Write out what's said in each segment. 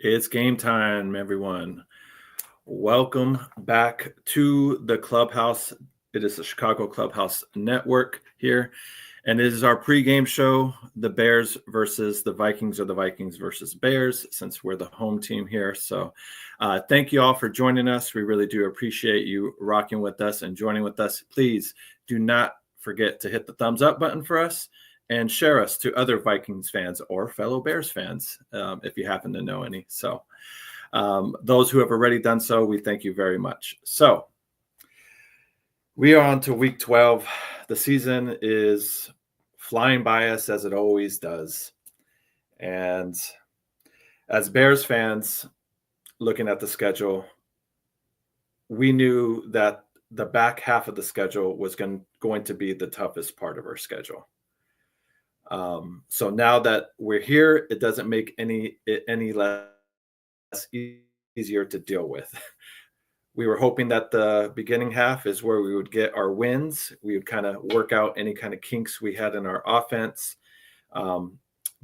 It's game time, everyone. Welcome back to the Clubhouse. It is the Chicago Clubhouse Network here, and it is our pregame show, the Bears versus the Vikings, or the Vikings versus Bears, since we're the home team here. So thank you all for joining us. We really do appreciate you rocking with us and joining with us. Please do not forget to hit the thumbs up button for us and share us to other Vikings fans or fellow Bears fans, if you happen to know any. So those who have already done so, we thank you very much. So we are on to week 12. The season is flying by us, as it always does. And as Bears fans, looking at the schedule, we knew that the back half of the schedule was going to be the toughest part of our schedule. So now that we're here, it doesn't make any less easier to deal with. We were hoping that the beginning half is where we would get our wins. We would kind of work out any kind of kinks we had in our offense.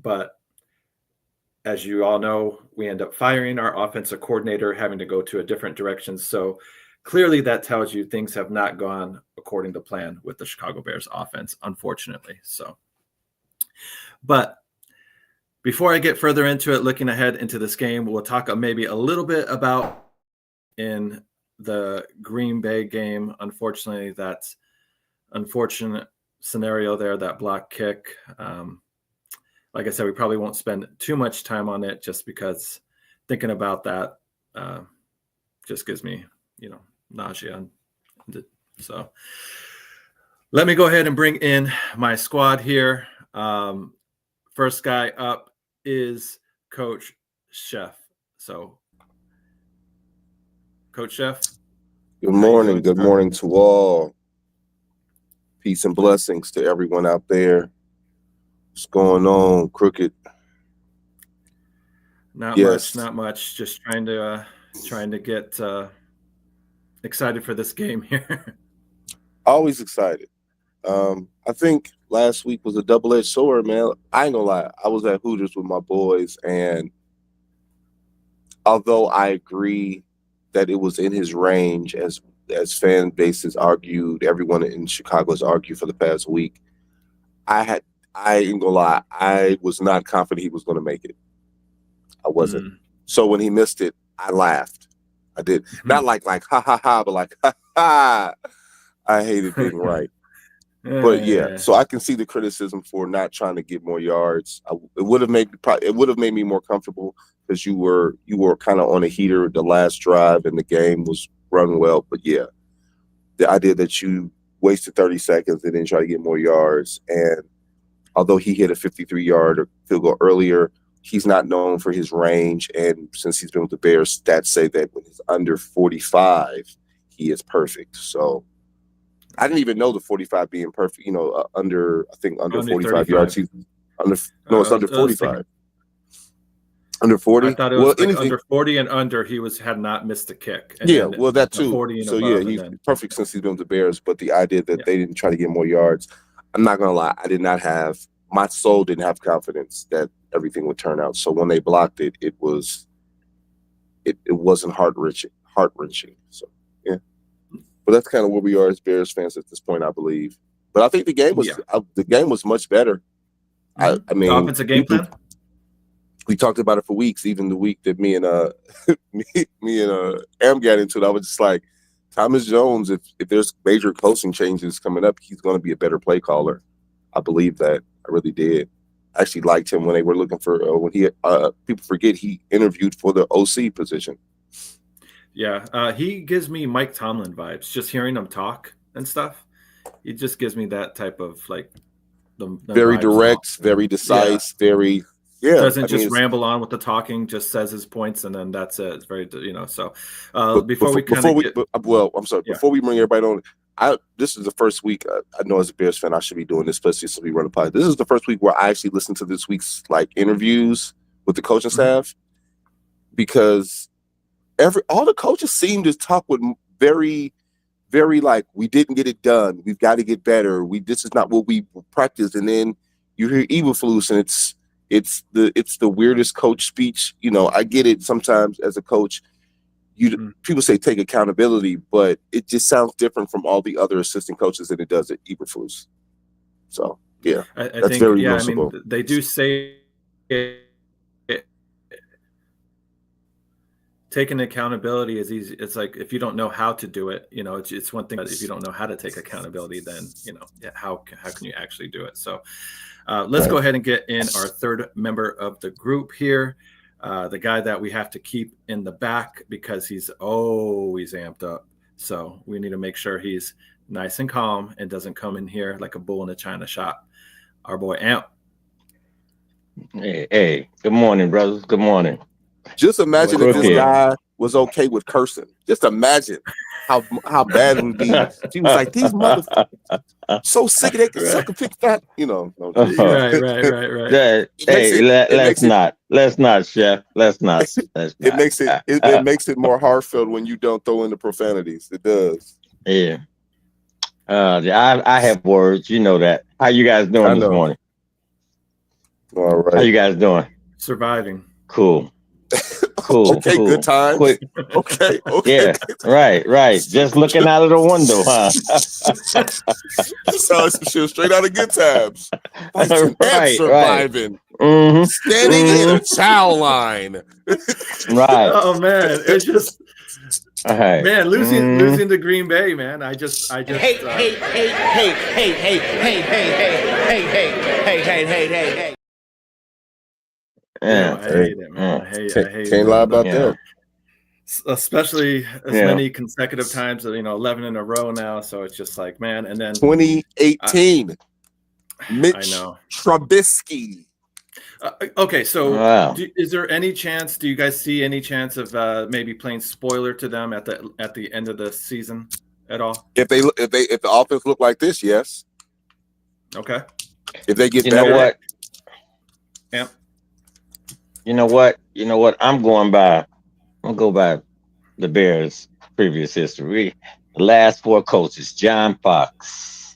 But as you all know, we end up firing our offensive coordinator, having to go to a different direction. So clearly that tells you things have not gone according to plan with the Chicago Bears offense, unfortunately. But before I get further into it, looking ahead into this game, we'll talk maybe a little bit about in the Green Bay game. Unfortunately, that's unfortunate scenario there, that block kick. Like I said, we probably won't spend too much time on it, just because thinking about that just gives me, nausea. So let me go ahead and bring in my squad here. First guy up is Coach Chef. So, Coach Chef. Good morning. Good morning to all. Peace and blessings to everyone out there. What's going on, Crooked? Not much. Just trying to get excited for this game here. Always excited. I think last week was a double-edged sword, man. I ain't gonna lie. I was at Hooters with my boys, and although I agree that it was in his range, as fan bases argued, everyone in Chicago has argued for the past week, I ain't gonna lie, I was not confident he was gonna make it. I wasn't. So when he missed it, I laughed. I did. Not like ha ha ha, but like ha ha. I hated being right. But yeah, so I can see the criticism for not trying to get more yards. It would have made me more comfortable, because you were kind of on a heater the last drive and the game was run well. But yeah, the idea that you wasted 30 seconds and then try to get more yards, and although he hit a 53-yard field goal earlier, he's not known for his range. And since he's been with the Bears, stats say that when he's under 45, he is perfect. So I didn't even know the 45 being perfect. Under 45 yards. It's under 45. Under 40. I thought it was under 40 and under. He had not missed a kick. And that too. So yeah, he's perfect since he's been with the Bears. But the idea that they didn't try to get more yards, I'm not gonna lie, my soul didn't have confidence that everything would turn out. So when they blocked it, it wasn't heart wrenching. So yeah. But that's kind of where we are as Bears fans at this point, I believe. But I think the game was much better. I mean, the offensive game plan. We talked about it for weeks. Even the week that me and Am got into it, I was just like, Thomas Jones, if there's major coaching changes coming up, he's going to be a better play caller. I believe that. I really did. I actually liked him when they were looking for people forget he interviewed for the OC position. Yeah, he gives me Mike Tomlin vibes. Just hearing him talk and stuff, he just gives me that type of the very direct, very decisive, very. Yeah, doesn't just ramble on with the talking, just says his points, and then that's it. It's very, So before we bring everybody on, this is the first week. I know as a Bears fan, I should be doing this, especially since we run a podcast. This is the first week where I actually listened to this week's interviews with the coaching staff, because all the coaches seem to talk with very, very we didn't get it done. We've got to get better. This is not what we practiced, and then you hear Eberlose, and It's the weirdest coach speech. You know, I get it sometimes as a coach. People say take accountability, but it just sounds different from all the other assistant coaches than it does at Eberflus. So yeah, I that's think, very yeah, noticeable. I mean, they do say taking accountability is easy. It's like, if you don't know how to do it, you know, it's one thing, but if you don't know how to take accountability, then, you know, how can you actually do it? So let's go ahead and get in our third member of the group here. The guy that we have to keep in the back because he's always amped up. So we need to make sure he's nice and calm and doesn't come in here like a bull in a china shop. Our boy Amp. Hey, good morning, brothers. Good morning. Just imagine if this guy was okay with cursing. Just imagine how bad it would be. He was like, these motherfuckers so sick of that can suck a pick that, you know. No, right. Let's not, Chef. Let's not. It makes it more heartfelt when you don't throw in the profanities. It does. Yeah. I have words. You know that. How you guys doing this morning? All right. How you guys doing? Surviving. Cool. Okay, cool. Good times. Quick. Okay. Yeah, right. Just looking out of the window, huh? Sounds some shit straight out of Good Times. Right. Surviving. Mm-hmm. Standing in a chow line. Right. Oh man, it's just man, losing to Green Bay, man. I just Hey. Yeah, I hate it, man. I hate Can't lie about that. Especially as many consecutive times, 11 in a row now. So it's just like, man. And then 2018, Mitch I know. Trubisky. Okay, so wow. Is there any chance? Do you guys see any chance of maybe playing spoiler to them at the end of the season at all? If the offense look like this, yes. Okay. If they get you better, know what? Yeah. You know what? I'm going by the Bears' previous history. The last four coaches: John Fox,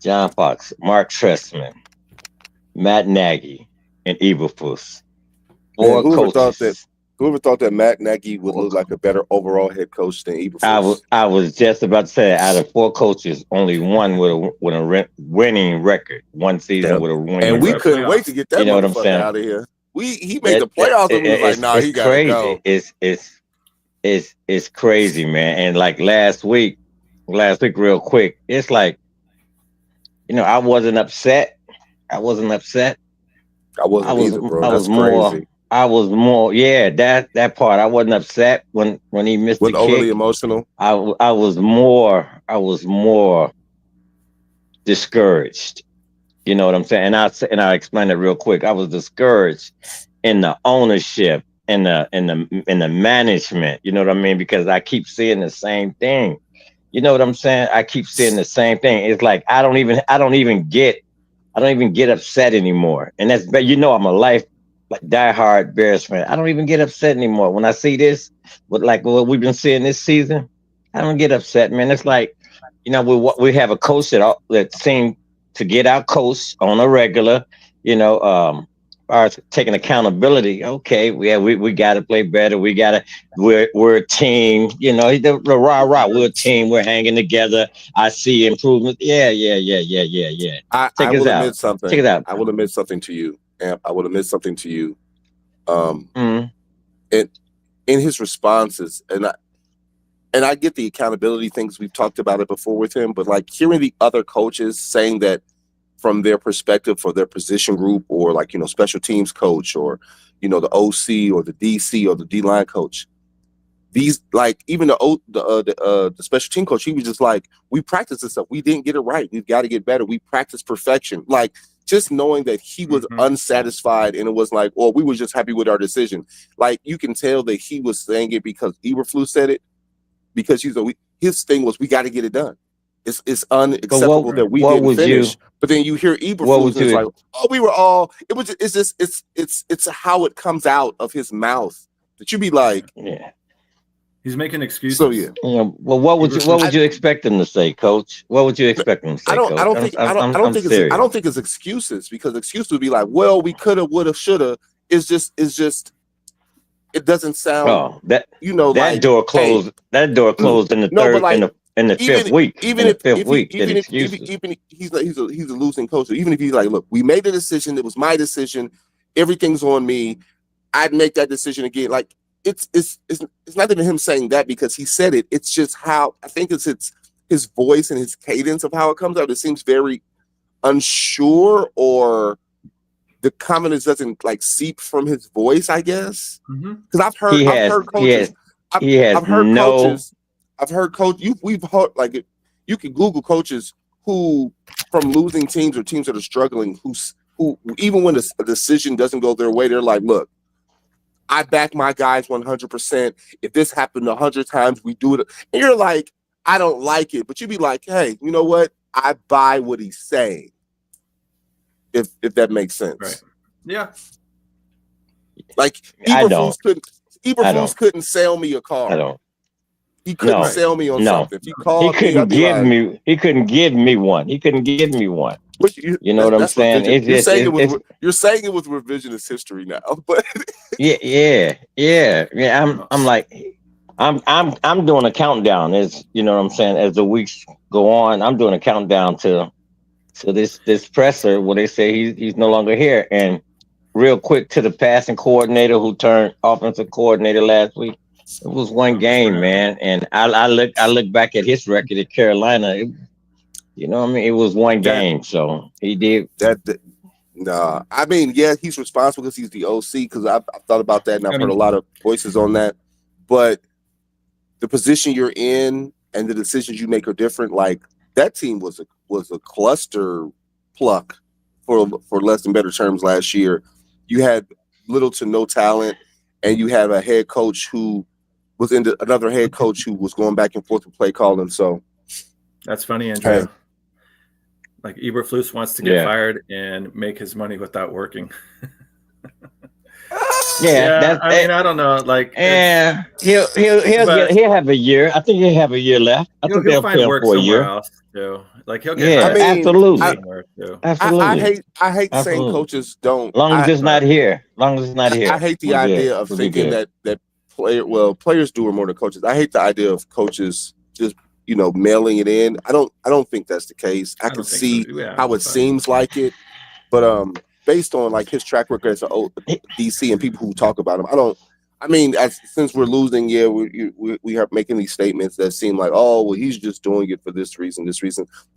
Mark Trestman, Matt Nagy, and Eberflus. Four coaches. Whoever thought that Matt Nagy would look like a better overall head coach than Eberflus? I was just about to say, out of four coaches, only one with a winning record. One season with a winning record. And we couldn't wait to get that motherfucker out of here. He made the playoffs and we was like, nah, he gotta go. It's crazy, man. And like last week, real quick, it's like, I wasn't upset. I wasn't either, bro. That's crazy. I was more, that part. I wasn't upset when he missed the kick. Overly emotional. I was more discouraged. You know what I'm saying? And I'll explain it real quick. I was discouraged in the ownership, in the management. You know what I mean? Because I keep seeing the same thing. You know what I'm saying? I keep seeing the same thing. It's like I don't even get upset anymore. And that's, but I'm a diehard Bears fan. I don't even get upset anymore when I see this. But like what we've been seeing this season, I don't get upset, man. It's like, we have a coach that seemed to get out coached on a regular, are taking accountability. Okay, we got to play better. We're a team. The rah. We're a team. We're hanging together. I see improvement. Yeah. I will admit something. Check it out. I will admit something to you. I will admit something to you. In his responses, and I get the accountability things. We've talked about it before with him, but like hearing the other coaches saying that from their perspective for their position group, or like, special teams coach, or, the OC or the DC or the D-line coach, these, like, even the special team coach, he was just like, we practiced this stuff. We didn't get it right. We've got to get better. We practice perfection. Like, just knowing that he was unsatisfied, and it was like, well, we were just happy with our decision. Like, you can tell that he was saying it because Eberflus said it, because his thing was, we got to get it done. It's unacceptable that we didn't finish. But then you hear Eberflus, it's like, oh, we were all. It was. It's how it comes out of his mouth that you be like, He's He's making excuses. So yeah. Well, what would you expect him to say, Coach? What would you expect him to say? I don't think it's excuses, because excuse would be like, well, we coulda, woulda, shoulda. It's just it doesn't sound that like door closed. Hey, that door closed in the third, like, in the fifth week. Even if he's a losing coach, even if he's like, look, we made a decision, it was my decision, everything's on me, I'd make that decision again. Like, it's not even him saying that because he said it. It's just how I think it's his voice and his cadence of how it comes out. It seems very unsure, or the confidence doesn't like seep from his voice, I guess. Because I've heard coaches. We've heard, like, you can Google coaches who, from losing teams or teams that are struggling, who even when a decision doesn't go their way, they're like, look, I back my guys 100%. If this happened 100 times, we do it. And you're like, I don't like it, but you'd be like, hey, you know what? I buy what he's saying. If that makes sense. Right. Yeah. Like, Eberlose couldn't sell me a car. I don't. He couldn't sell me on something. If he called He couldn't give me one. He couldn't give me one. You know what I'm saying? You're saying it with revisionist history now, but yeah. I'm like, I'm doing a countdown. As you know what I'm saying, as the weeks go on, I'm doing a countdown to this presser where they say he's no longer here. And real quick, to the passing coordinator who turned offensive coordinator last week. It was one game, man, and I look back at his record at Carolina. You know what I mean? It was one game, so he did that. Nah, I mean, yeah, he's responsible because he's the OC. Because I've thought about that, and I've heard a lot of voices on that. But the position you're in and the decisions you make are different. Like, that team was a cluster pluck, for less than better terms, last year. You had little to no talent, and you have a head coach who was another head coach who was going back and forth with play calling. So that's funny, Andrew. Like, Eberflus wants to get fired and make his money without working. I don't know. Like, he'll have a year. I think he'll have a year left. I think he'll find work somewhere else too. Like, he'll get absolutely. I hate saying coaches don't. Long as it's not here. I hate the idea of thinking that players do it more than coaches. I hate the idea of coaches just mailing it in. I don't think that's the case. I can see how it seems like it, but based on like his track record as an DC and people who talk about him, since we're losing, we are making these statements that seem like, oh, well, he's just doing it for this reason.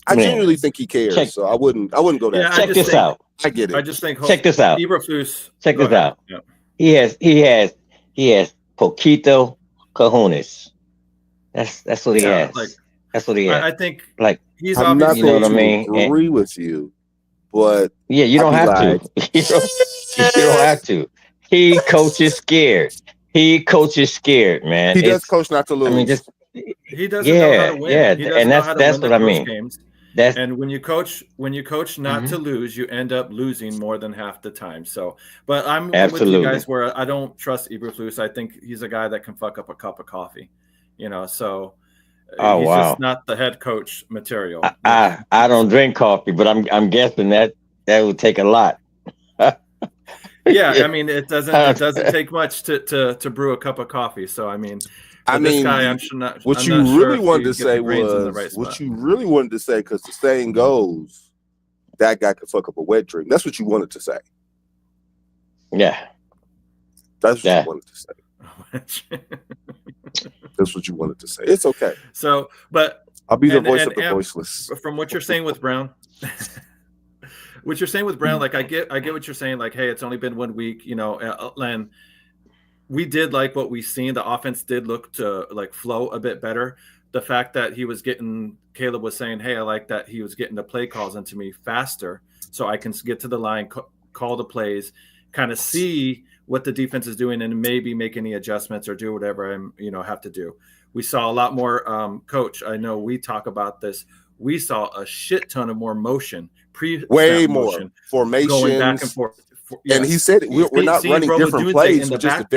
I genuinely think he cares, so I wouldn't go that. Check this out. I get it. I just think check this out. Eberflus. Check this out. Yeah. He has poquito cojones. That's what he has. Like, that's what he has. I think like he's I'm not obviously. You know what I mean? Agree with you, but you don't have to. You don't have to. He coaches scared. Man. He does coach not to lose. I mean, he doesn't know how to win. And that's what I mean. Games. And when you coach not to lose, you end up losing more than half the time. So, but I'm with you guys where I don't trust Eberflus. I think he's a guy that can fuck up a cup of coffee. So he's just not the head coach material. I don't drink coffee, but I'm guessing that would take a lot. Yeah, I mean, it doesn't take much to brew a cup of coffee. So this guy, I'm sure not. What you really wanted to say was what you really wanted to say, because the saying goes, that guy could fuck up a wet dream. That's what you wanted to say. Yeah, that's what you wanted to say. That's what you wanted to say. It's okay. So, but I'll be the voice of the voiceless. From what you're saying with Brown. What you're saying with Brown, like I get what you're saying. Like, hey, it's only been 1 week, and we did like what we seen. The offense did look to like flow a bit better. The fact that Caleb was saying, hey, I like that he was getting the play calls into me faster, so I can get to the line, call the plays, kind of see what the defense is doing, and maybe make any adjustments or do whatever I'm have to do. We saw a lot more. Coach, I know we talk about this. We saw a shit ton of more motion. Way more formations, going back and forth, And he said we're not running different plays, we're just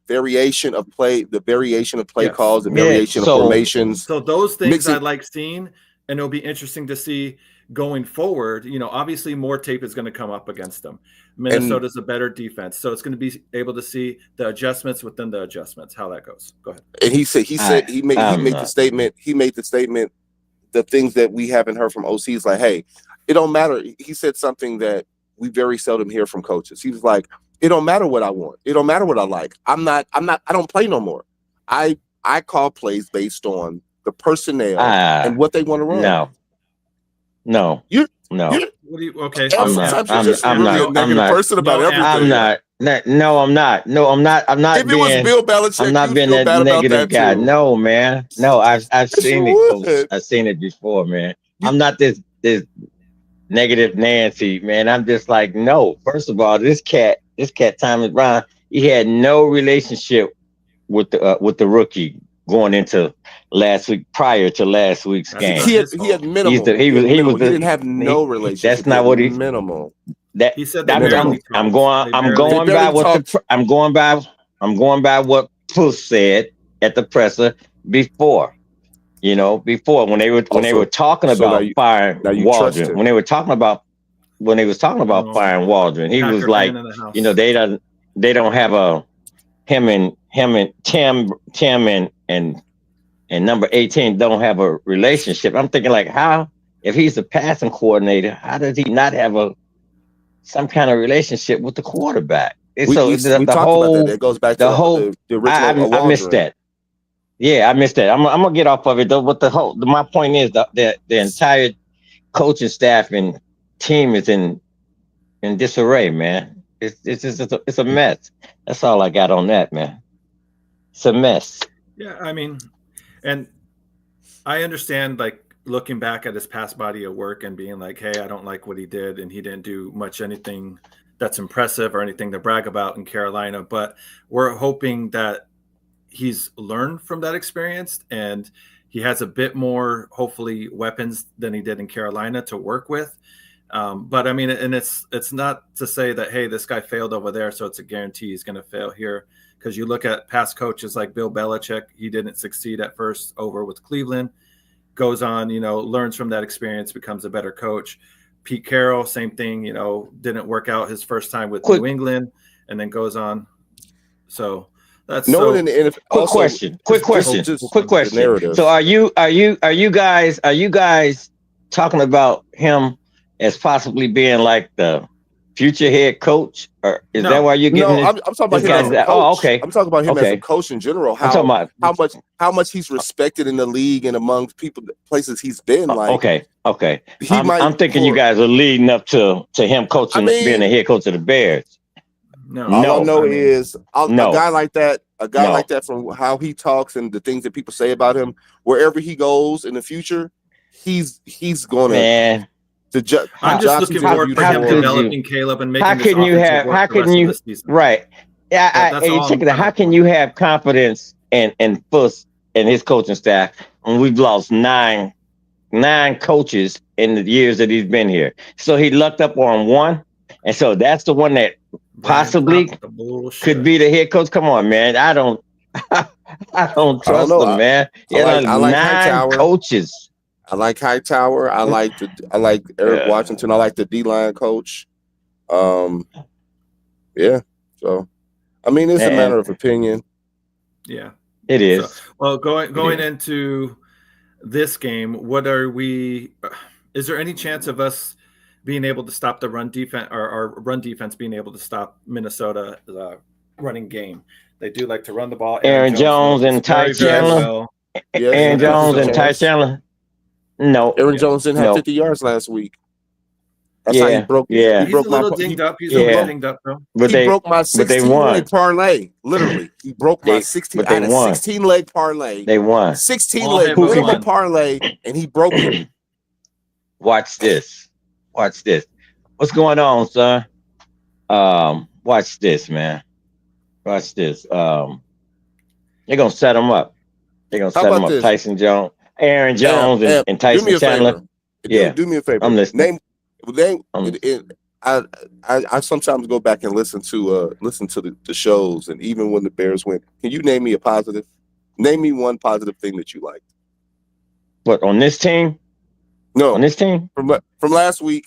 variation of play, the variation of play calls, the variation of formations. So those things I like seeing, and it'll be interesting to see going forward. Obviously more tape is going to come up against them. Minnesota's a better defense, so it's going to be able to see the adjustments within the adjustments, how that goes. Go ahead. And he made the statement. He made the statement. The things that we haven't heard from OCs, like, hey, it don't matter. He said something that we very seldom hear from coaches. He was like, it don't matter what I want. It don't matter what I like. I don't play no more. I call plays based on the personnel and what they want to run. No. What do you, okay. I'm not person about everything. I'm not. No, I'm not. If it was Bill Belichick, I'm not being that negative guy. Too. No, man. No, I've seen it. Coach. I've seen it before, man. I'm not this negative Nancy, man. I'm just like, no. First of all, this cat, Thomas Brown, he had no relationship with the rookie going into last week, prior to last week's game. He had minimal. He didn't have no relationship. That's not what he minimal. That he said. I'm going by what Puss said at the presser before. When they were talking about firing Waldron, when they was talking about firing Waldron, he was like, they don't have him and Tim and number 18 don't have a relationship. I'm thinking, like, how, if he's a passing coordinator, how does he not have some kind of relationship with the quarterback? We talked about that. It goes back to the original. I missed that. Yeah, I missed that. I'm gonna get off of it though. But my point is the entire coaching staff and team is in disarray, man. It's a mess. That's all I got on that, man. It's a mess. Yeah, I mean, and I understand, like, looking back at his past body of work and being like, hey, I don't like what he did, and he didn't do anything that's impressive or anything to brag about in Carolina. But we're hoping that he's learned from that experience and he has a bit more, hopefully, weapons than he did in Carolina to work with. But I mean, and it's not to say that, hey, this guy failed over there, so it's a guarantee he's going to fail here. Because you look at past coaches like Bill Belichick, he didn't succeed at first over with Cleveland, goes on, learns from that experience, becomes a better coach. Pete Carroll, same thing, didn't work out his first time with New England and then goes on. So that's in the NFL. Quick question. So are you guys talking about him as possibly being like the future head coach, or is that why you're getting? No, I'm talking about him as a coach. Oh, okay. I'm talking about him as a coach in general. How much he's respected in the league and among places he's been. Like, okay. I'm thinking you guys are leading up to him coaching, being the head coach of the Bears. All I know is a guy like that, from how he talks and the things that people say about him, wherever he goes in the future, he's going to. Man. I'm just looking forward for him developing Caleb and making. How can you right? Yeah, how can you have confidence in Fuss and his coaching staff when we've lost nine coaches in the years that he's been here? So he lucked up on one, and so that's the one that possibly could be the head coach. Come on, man, I don't trust him, man. I like 9 coaches. I like Hightower. I like Eric Washington. I like the D-line coach. Yeah. So, I mean, it's a matter of opinion. Yeah, it is. So, well, going into this game, is there any chance of us being able to stop the run defense, or our run defense being able to stop Minnesota running game? They do like to run the ball. Aaron Jones and Ty Chandler. Aaron Jones and Ty Chandler. No, Aaron Jones didn't have 50 yards last week. That's how he broke. Yeah, he's a little dinged up. He's a little dinged up, though. But he broke my 16-leg parlay. Literally, he broke my 16-leg parlay. They won. 16-leg minimum parlay, and he broke it. Watch this. What's going on, son? Watch this, man. Watch this. They're gonna set him up. This? Tyson Jones. Aaron Jones and Tyson Chandler. Do me a favor. I'm listening. I sometimes go back and listen to the shows, and even when the Bears win, can you name me a positive? Name me one positive thing that you liked. What, on this team? No, on this team from last week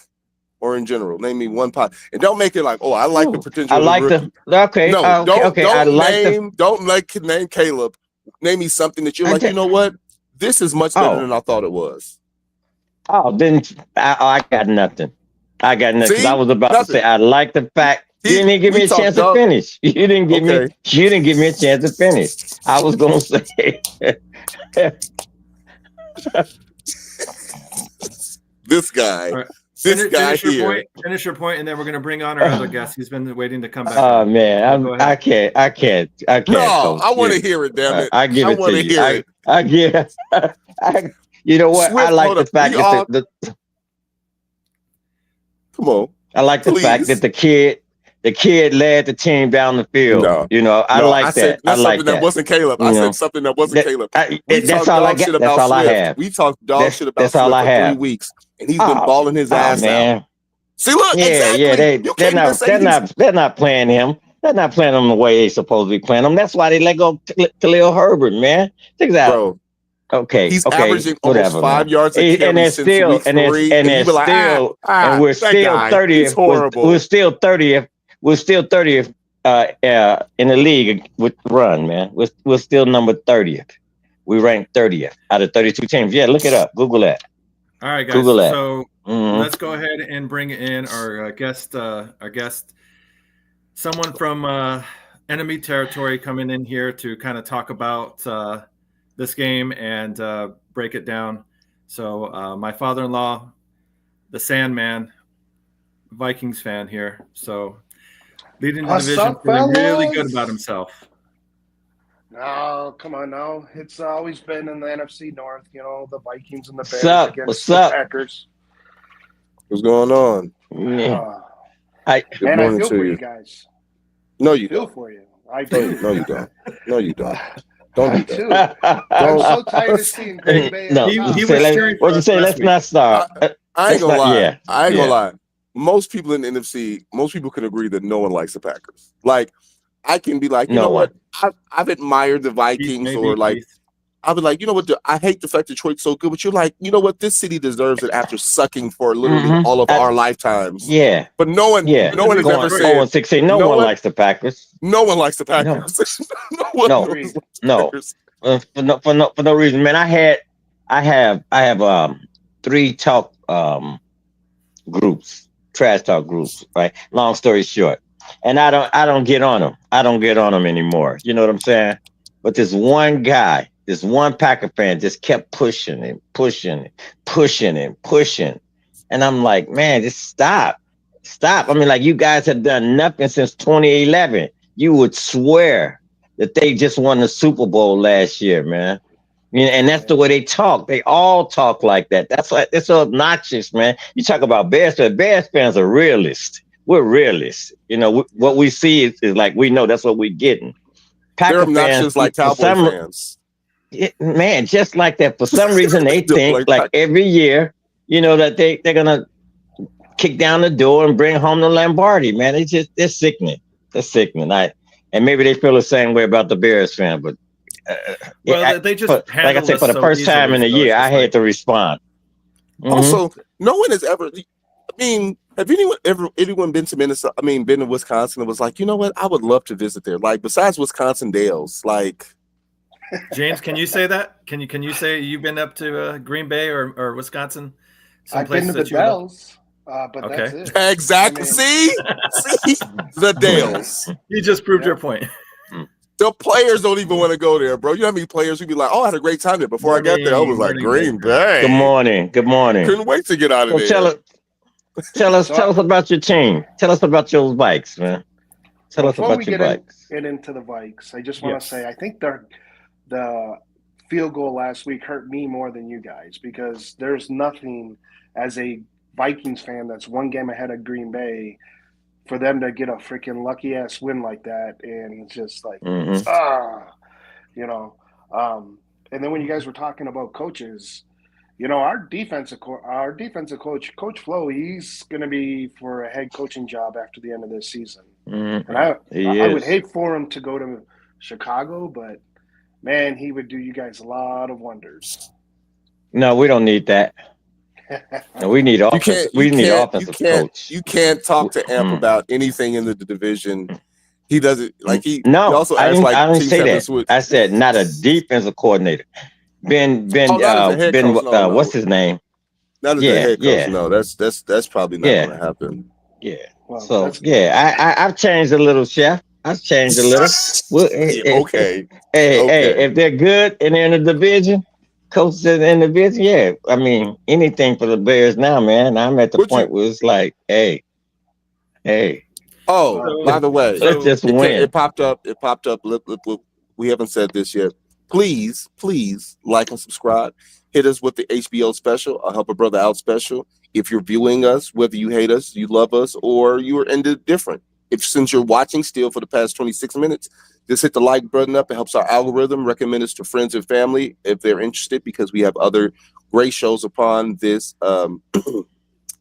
or in general. Name me one positive, and don't make it like, oh, I like the potential. I like the okay. No, okay. I like don't name Caleb. Name me something that you're like, you know what? This is much better than I thought it was. Oh, then I got nothing. I got nothing. See? I was about to say I like the fact you didn't give me a chance to finish. You didn't give me a chance to finish. I was gonna say this guy. Right. Finish your point, and then we're going to bring on our other guest. He's been waiting to come back. Oh man, I can't. No, I want to hear it. Damn it! I give it to you. Hear it. I give. You know what? Swift, I like the fact that come on. I like the fact that the kid led the team down the field. No, you know, I like that. I like something that wasn't Caleb. I said something that wasn't Caleb. That's all I got. That's all I have. We talked dog shit about Swift for 3 weeks, and he's been balling his ass out. See, look, they're not playing him. They're not playing him the way they're supposed to be playing him. That's why they let go Khalil Herbert, man. Think that. Bro. Okay, he's avraging almost 5 yards a carry and since week 3. And we're still 30th. We're still 30th. We're still 30th in the league with the run, man. We're still number 30th. We ranked 30th out of 32 teams. Yeah, look it up. Google that. All right, guys. Google that. So let's go ahead and bring in our guest. Someone from enemy territory coming in here to kind of talk about this game and break it down. So my father-in-law, the Sandman, Vikings fan here. So leading the division, feeling really good about himself. No, come on now. It's always been in the NFC North, you know, the Vikings and the Bears against the Packers. What's going on? I feel for you guys. No, you don't. I feel for you. I do. No, you don't. No, you don't. Don't do that. I'm so tired of seeing Green Bay. No, what'd you say? Let's not start. I ain't gonna lie. I ain't gonna lie. Most people in the NFC, most people can agree that no one likes the Packers. Like, I can be like, you know what? I've admired the Vikings, or like, I'll be like, you know what? I hate the fact Detroit's so good, but you're like, you know what? This city deserves it after sucking for literally all of our lifetimes. Yeah. But no one has ever said 0-16. No one likes the Packers. No one likes the Packers. For no reason, man. I have 3 talk groups, trash talk groups, right? Long story short. And I don't get on them. I don't get on them anymore. You know what I'm saying? But this one guy, this one Packer fan just kept pushing and pushing and pushing and pushing. And I'm like, man, just stop. I mean, like, you guys have done nothing since 2011. You would swear that they just won the Super Bowl last year, man. And that's the way they talk. They all talk like that. That's why it's so obnoxious, man. You talk about Bears fans. Bears fans are realists. We're realists. You know, what we see is like, we know that's what we're getting. Packer They're obnoxious like Cowboy fans. Man, just like that. For some reason, they think like every year, you know, that they're going to kick down the door and bring home the Lombardi, man. They're sickening. They're sickening. And maybe they feel the same way about the Bears fan, but they just like I said, for the first time in a year, I had to respond. Also, no one has ever. I mean, have anyone been to Minnesota? I mean, been to Wisconsin and was like, you know what? I would love to visit there. Like, besides Wisconsin Dales, like. James, can you say that? Can you say you've been up to Green Bay or Wisconsin? I've been to the Dells, but that's it. Exactly. See the Dales. You just proved your point. The players don't even want to go there, bro. You know how many players would be like, "Oh, I had a great time there." Before I got there, I was like, "Green Bay." Good morning. Couldn't wait to get out of there. Tell us about your team. Tell us about your Vikes, man. Tell us about your Vikes. Get into the Vikes. I just want to say, I think the field goal last week hurt me more than you guys, because there's nothing as a Vikings fan that's one game ahead of Green Bay for them to get a freaking lucky ass win like that, and it's just like you know. And then when you guys were talking about coaches, our defensive coach, Coach Flo, he's going to be for a head coaching job after the end of this season. Mm-hmm. And I would hate for him to go to Chicago, but man, he would do you guys a lot of wonders. No, we don't need that. No, we need offense. We need offensive coach. You can't talk to Amp about anything in the division. He doesn't like he. No, he also I acts didn't, like I didn't teams say have to that. switch. I said not a defensive coordinator. Ben, not as a head coach, no. What's his name? Not as a head coach. No, that's probably not going to happen. Yeah. Well, so I've changed a little, Chef. I've changed a little. Well, okay. Hey, if they're good and they're in the division, coaches in the division, yeah. I mean, anything for the Bears now, man. I'm at the point where it's like, hey. Oh, by the way, let's just win. It popped up. We haven't said this yet. Please like and subscribe. Hit us with the HBO special, I'll Help a Brother Out special. If you're viewing us, whether you hate us, you love us, or you are indifferent. Since you're watching still for the past 26 minutes, just hit the like button up. It helps our algorithm recommend us to friends and family if they're interested, because we have other great shows upon this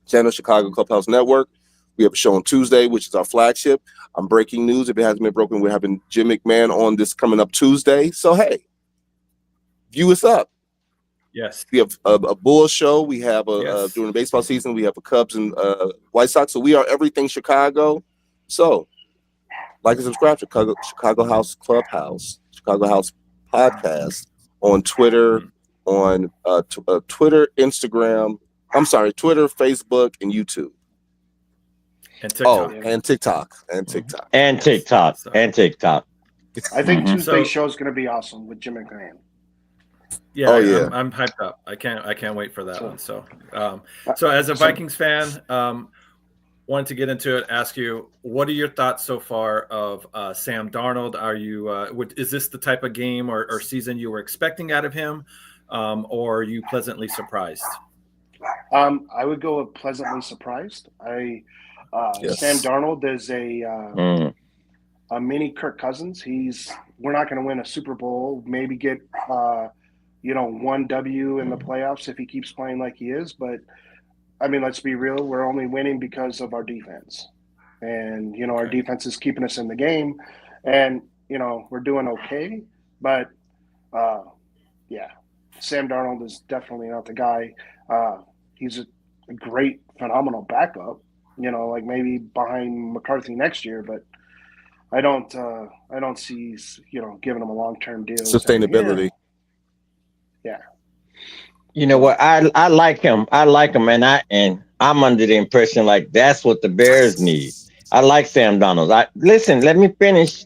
channel, Chicago Clubhouse Network. We have a show on Tuesday, which is our flagship. I'm breaking news. If it hasn't been broken, we're having Jim McMahon on this coming up Tuesday. So, hey, view us up. Yes. We have a Bulls show. We have during the baseball season, we have a Cubs and White Sox. So we are everything Chicago. So like and subscribe to Chicago House Clubhouse, Chicago House Podcast on Twitter, on Twitter, Instagram. I'm sorry, Twitter, Facebook, and YouTube. And TikTok. And TikTok. I think Tuesday's show is going to be awesome with Jim McMahon. Yeah, I'm hyped up. I can't wait for that one. So, as a Vikings fan, wanted to get into it. Ask you, what are your thoughts so far of Sam Darnold? Are you is this the type of game or season you were expecting out of him, or are you pleasantly surprised? I would go with pleasantly surprised. Sam Darnold is a mini Kirk Cousins. We're not going to win a Super Bowl. Maybe get one W in the playoffs if he keeps playing like he is. But I mean, let's be real. We're only winning because of our defense, and our defense is keeping us in the game, and we're doing okay. But Sam Darnold is definitely not the guy. He's a great, phenomenal backup. Like maybe behind McCarthy next year, but I don't see giving him a long-term deal. Sustainability. Yeah. You know what? I like him. And I'm under the impression like that's what the Bears need. I like Sam Darnold. Listen, let me finish,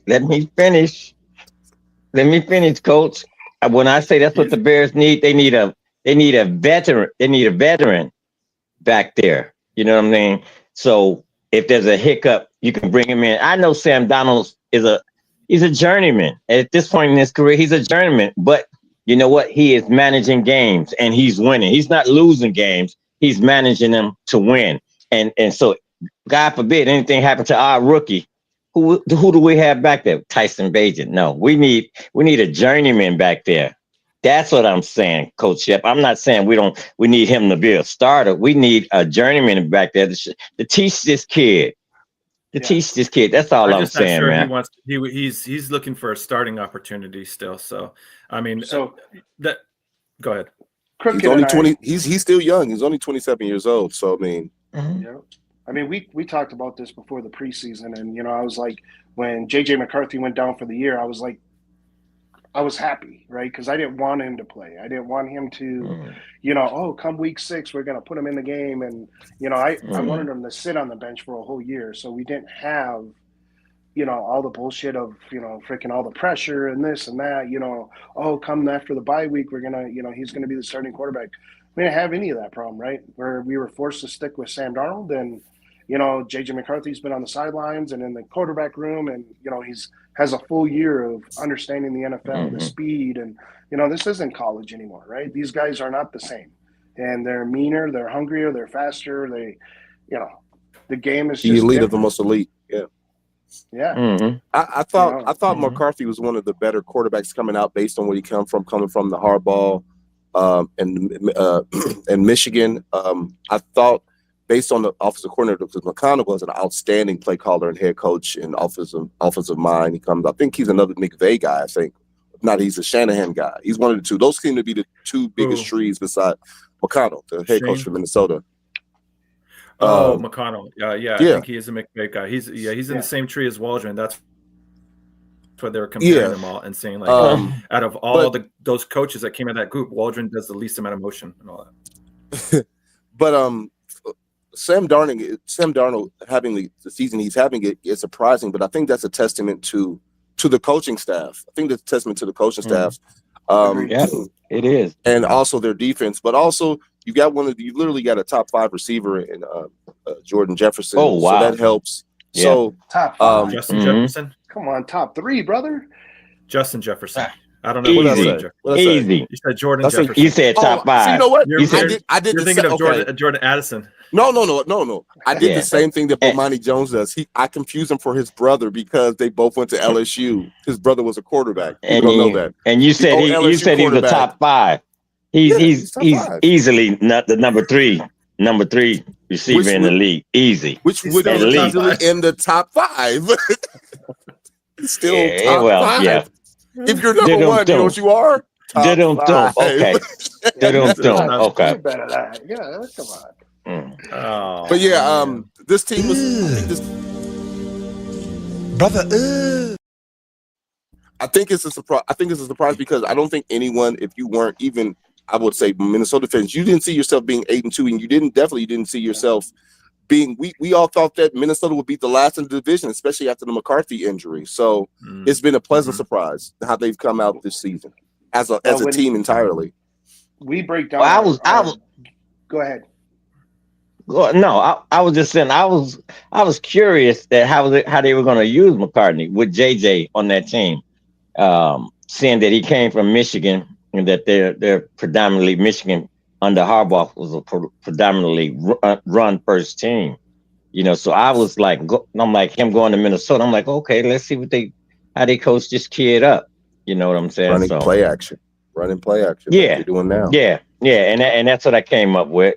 Coach. When I say that's what the Bears need, they need a veteran. They need a veteran back there. You know what I mean? So if there's a hiccup, you can bring him in. I know Sam Darnold he's a journeyman. At this point in his career, he's a journeyman. But you know what? He is managing games and he's winning. He's not losing games. He's managing them to win. And so, God forbid anything happen to our rookie. Who do we have back there? Tyson Bagent. No, we need a journeyman back there. That's what I'm saying, Coach Shep. I'm not saying we need him to be a starter. We need a journeyman back there to teach this kid. That's all I'm saying, sure man. He's looking for a starting opportunity still. So I mean, go ahead. He's only 20. He's still young. He's only 27 years old. So I mean, I mean, we talked about this before the preseason, and I was like, when JJ McCarthy went down for the year, I was like, I was happy, right? Because I didn't want him to play. I didn't want him to, come week 6, we're going to put him in the game. And, I wanted him to sit on the bench for a whole year. So we didn't have, all the bullshit of, freaking all the pressure and this and that, come after the bye week, we're going to, he's going to be the starting quarterback. We didn't have any of that problem, right? Where we were forced to stick with Sam Darnold, and, JJ McCarthy's been on the sidelines and in the quarterback room, and, he's has a full year of understanding the NFL, the speed, and, this isn't college anymore, right? These guys are not the same, and they're meaner, they're hungrier, they're faster. They, the game is just the elite different. of the most elite. Yeah. Yeah. Mm-hmm. I thought McCarthy was one of the better quarterbacks coming out based on where he coming from the Harbaugh and Michigan. I thought, based on the offensive coordinator, because McConnell was an outstanding play caller and head coach and offensive mind. I think he's another McVay guy. I think, if not, he's a Shanahan guy. He's one of the two. Those seem to be the two biggest trees beside McConnell, the head coach from Minnesota. McConnell. I think he is a McVay guy. He's in the same tree as Waldron. That's what they were comparing them all and saying, like, out of all those coaches that came out of that group, Waldron does the least amount of motion and all that. But Sam Darnold having the season he's having is surprising, but I think that's a testament to the coaching staff. I think that's a testament to the coaching staff. Yeah, it is. And also their defense, but also you literally got a top 5 receiver in Jordan Jefferson. Oh, wow. So that helps. Yeah. So top 5. Justin Jefferson. Come on, top 3, brother. Justin Jefferson. I don't know. Easy. Easy. You said Jordan Jefferson. You said top 5. So you know what? You're thinking of Jordan Addison. No. I did the same thing that Bomani Jones does. I confuse him for his brother because they both went to LSU. His brother was a quarterback. You don't know that. And you said he's the top 5. He's easily not the number 3 receiver in the league. Easy. Which would be easily in the top 5. Still top 5. Yeah. If you're number 1, you know what you are? Okay. Okay. Better that. Yeah, come on. But yeah, this team was brother. I think it's a surprise because I don't think anyone, if you weren't even, I would say, Minnesota fans, you didn't see yourself being 8-2, and you didn't see yourself being. We all thought that Minnesota would be the last in the division, especially after the McCarthy injury. So it's been a pleasant surprise how they've come out this season as a team entirely. We break down. Well, I was. Go ahead. No, I was just saying I was curious that how they were going to use McCartney with JJ on that team, seeing that he came from Michigan and that they're predominantly Michigan under Harbaugh was a predominantly run first team, So I was like, I'm like him going to Minnesota. I'm like, okay, let's see how they coach this kid up. You know what I'm saying? Running play action. Yeah, like they're doing now. Yeah, and that's what I came up with.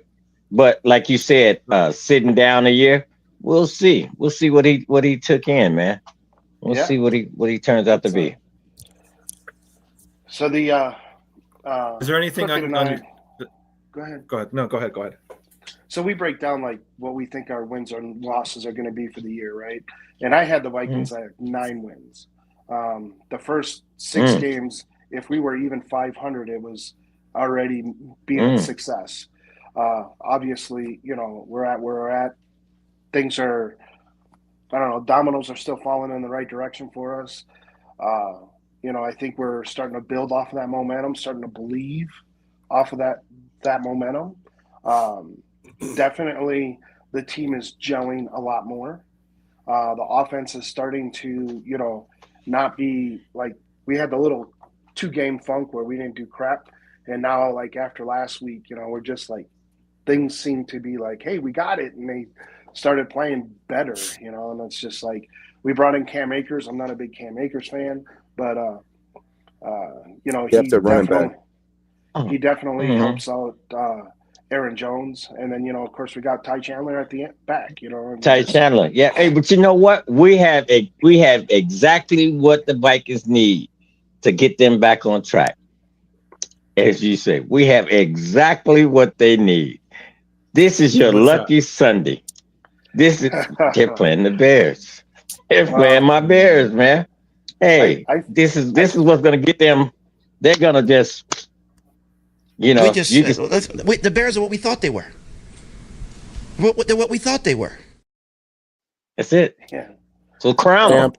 But like you said, sitting down a year, we'll see. We'll see what he took in, man. We'll see what he turns out to be. So the is there anything I can Go ahead. Go ahead. No, go ahead. So we break down like what we think our wins and losses are going to be for the year, right? And I had the Vikings at 9 wins. The first 6 games, if we were even 500, it was already being a success. Obviously, we're at where we're at. Things are, I don't know, dominoes are still falling in the right direction for us. I think we're starting to build off of that momentum, starting to believe off of that momentum. Definitely the team is gelling a lot more. The offense is starting to, not be like we had the little 2-game funk where we didn't do crap. And now, like after last week, we're just like, things seem to be like, hey, we got it. And they started playing better, and it's just like we brought in Cam Akers. I'm not a big Cam Akers fan, but, he definitely helps out Aaron Jones. And then, of course, we got Ty Chandler at the back, Ty Chandler. Yeah. Hey, but you know what? We have exactly what the Vikings need to get them back on track. As you say, we have exactly what they need. This is your lucky Sunday. They're playing the Bears. They're playing my Bears, man. Hey, this is what's gonna get them. They're gonna just, the Bears are what we thought they were. They're what we thought they were. That's it. Yeah. So crown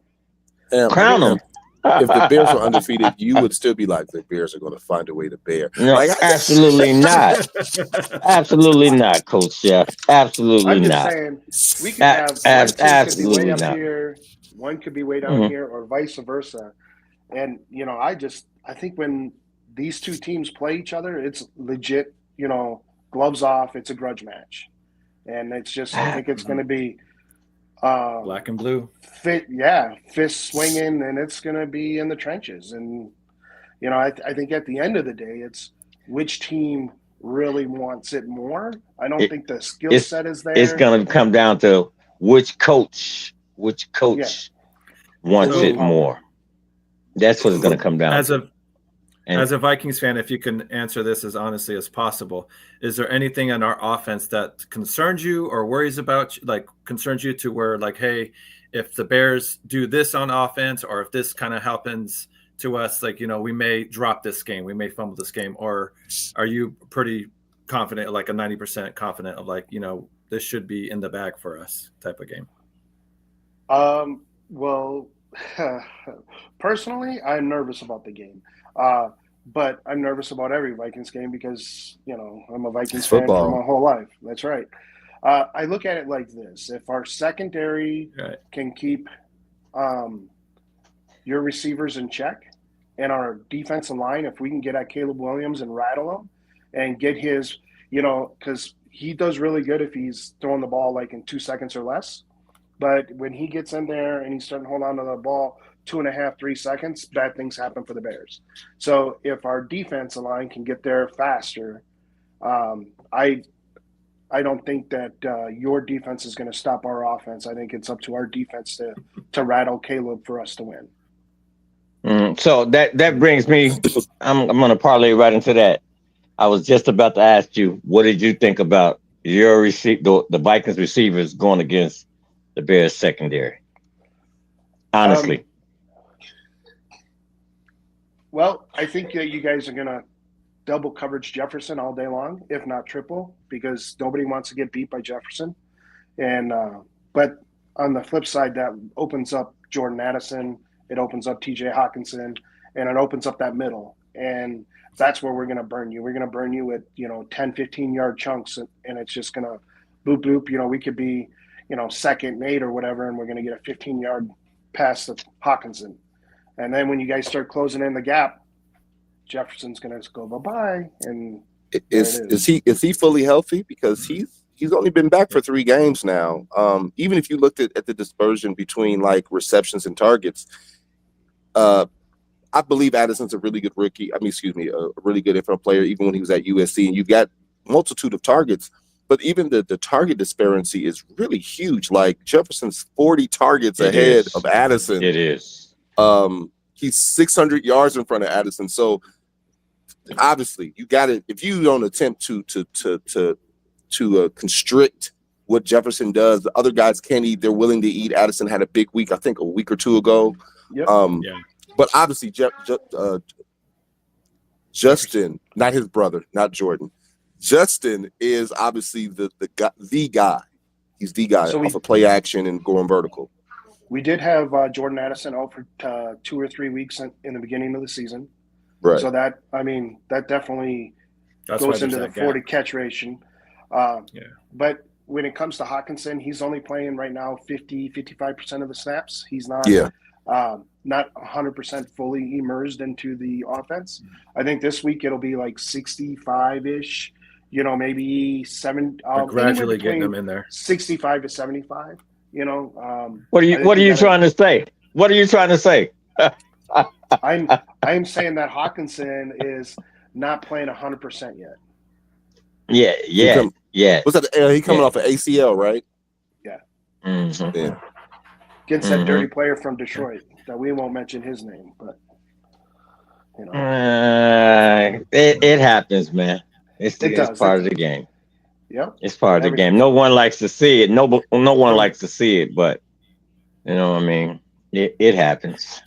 them. Crown them. If the Bears were undefeated, you would still be like, the Bears are going to find a way to bear. No, absolutely not. Absolutely not, Coach Chef. Absolutely I'm just not. saying, we could have absolutely way up not. here, one could be way down here, or vice versa. And I think when these two teams play each other, it's legit. Gloves off. It's a grudge match, and it's just I think it's going to be. Black and blue. Fist swinging, and it's going to be in the trenches. And I think at the end of the day, it's which team really wants it more. I don't think the skill set is there. It's going to come down to which coach wants it more. That's what it's going to come down to. As a Vikings fan, if you can answer this as honestly as possible, is there anything in our offense that concerns you or worries about, like concerns you to where like, hey, if the Bears do this on offense, or if this kind of happens to us, like, you know, we may drop this game, we may fumble this game, or are you pretty confident, like a 90% confident of like, you know, this should be in the bag for us type of game? Well, personally, I'm nervous about the game. But I'm nervous about every Vikings game because, you know, I'm a Vikings fan for my whole life. That's right. I look at it like this. If our secondary can keep your receivers in check, and our defensive line, if we can get at Caleb Williams and rattle him and get his, you know, because he does really good if he's throwing the ball like in 2 seconds or less. But when he gets in there and he's starting to hold on to the ball 2.5, 3 seconds, bad things happen for the Bears. So if our defensive line can get there faster, I don't think that your defense is going to stop our offense. I think it's up to our defense to rattle Caleb for us to win. So that brings me, I'm going to parlay right into that. I was just about to ask you, what did you think about your the Vikings receivers going against the Bears secondary? Honestly. Well, I think that you guys are going to double coverage Jefferson all day long, if not triple, because nobody wants to get beat by Jefferson. And but on the flip side, that opens up Jordan Addison, it opens up TJ Hawkinson, and it opens up that middle. And that's where we're going to burn you. We're going to burn you with, 10, 15-yard chunks, and it's just going to boop, boop. We could be, second and 8 or whatever, and we're going to get a 15-yard pass to Hawkinson. And then when you guys start closing in the gap, Jefferson's going to go bye-bye. And is he fully healthy? Because he's only been back for 3 games now. Even if you looked at the dispersion between like receptions and targets, I believe Addison's a really good rookie. a really good NFL player, even when he was at USC. And you've got multitude of targets, but even the target disparity is really huge. Like Jefferson's 40 targets ahead of Addison. It is. He's 600 yards in front of Addison. So obviously, you got it. If you don't attempt to constrict what Jefferson does, the other guys can't eat. They're willing to eat. Addison had a big week, I think, a week or 2 ago. Yep. But obviously, Justin, not his brother, not Jordan. Justin is obviously the guy. He's the guy off of play action and going vertical. We did have Jordan Addison out for 2 or 3 weeks in the beginning of the season. Right. So that definitely goes into the 40 catch ratio. But when it comes to Hawkinson, he's only playing right now 55% of the snaps. He's not not 100% fully immersed into the offense. I think this week it'll be like 65-ish, maybe 7. Gradually getting them in there. 65 to 75. What are you trying to say? What are you trying to say? I'm saying that Hawkinson is not playing 100% yet. Yeah. What's that? He coming off an ACL, right? Yeah. Mm-hmm. Yeah. Against that dirty player from Detroit that we won't mention his name, but it happens, man. It's part of the game. Yep. It's part of the game. No one likes to see it. No one likes to see it, but it happens.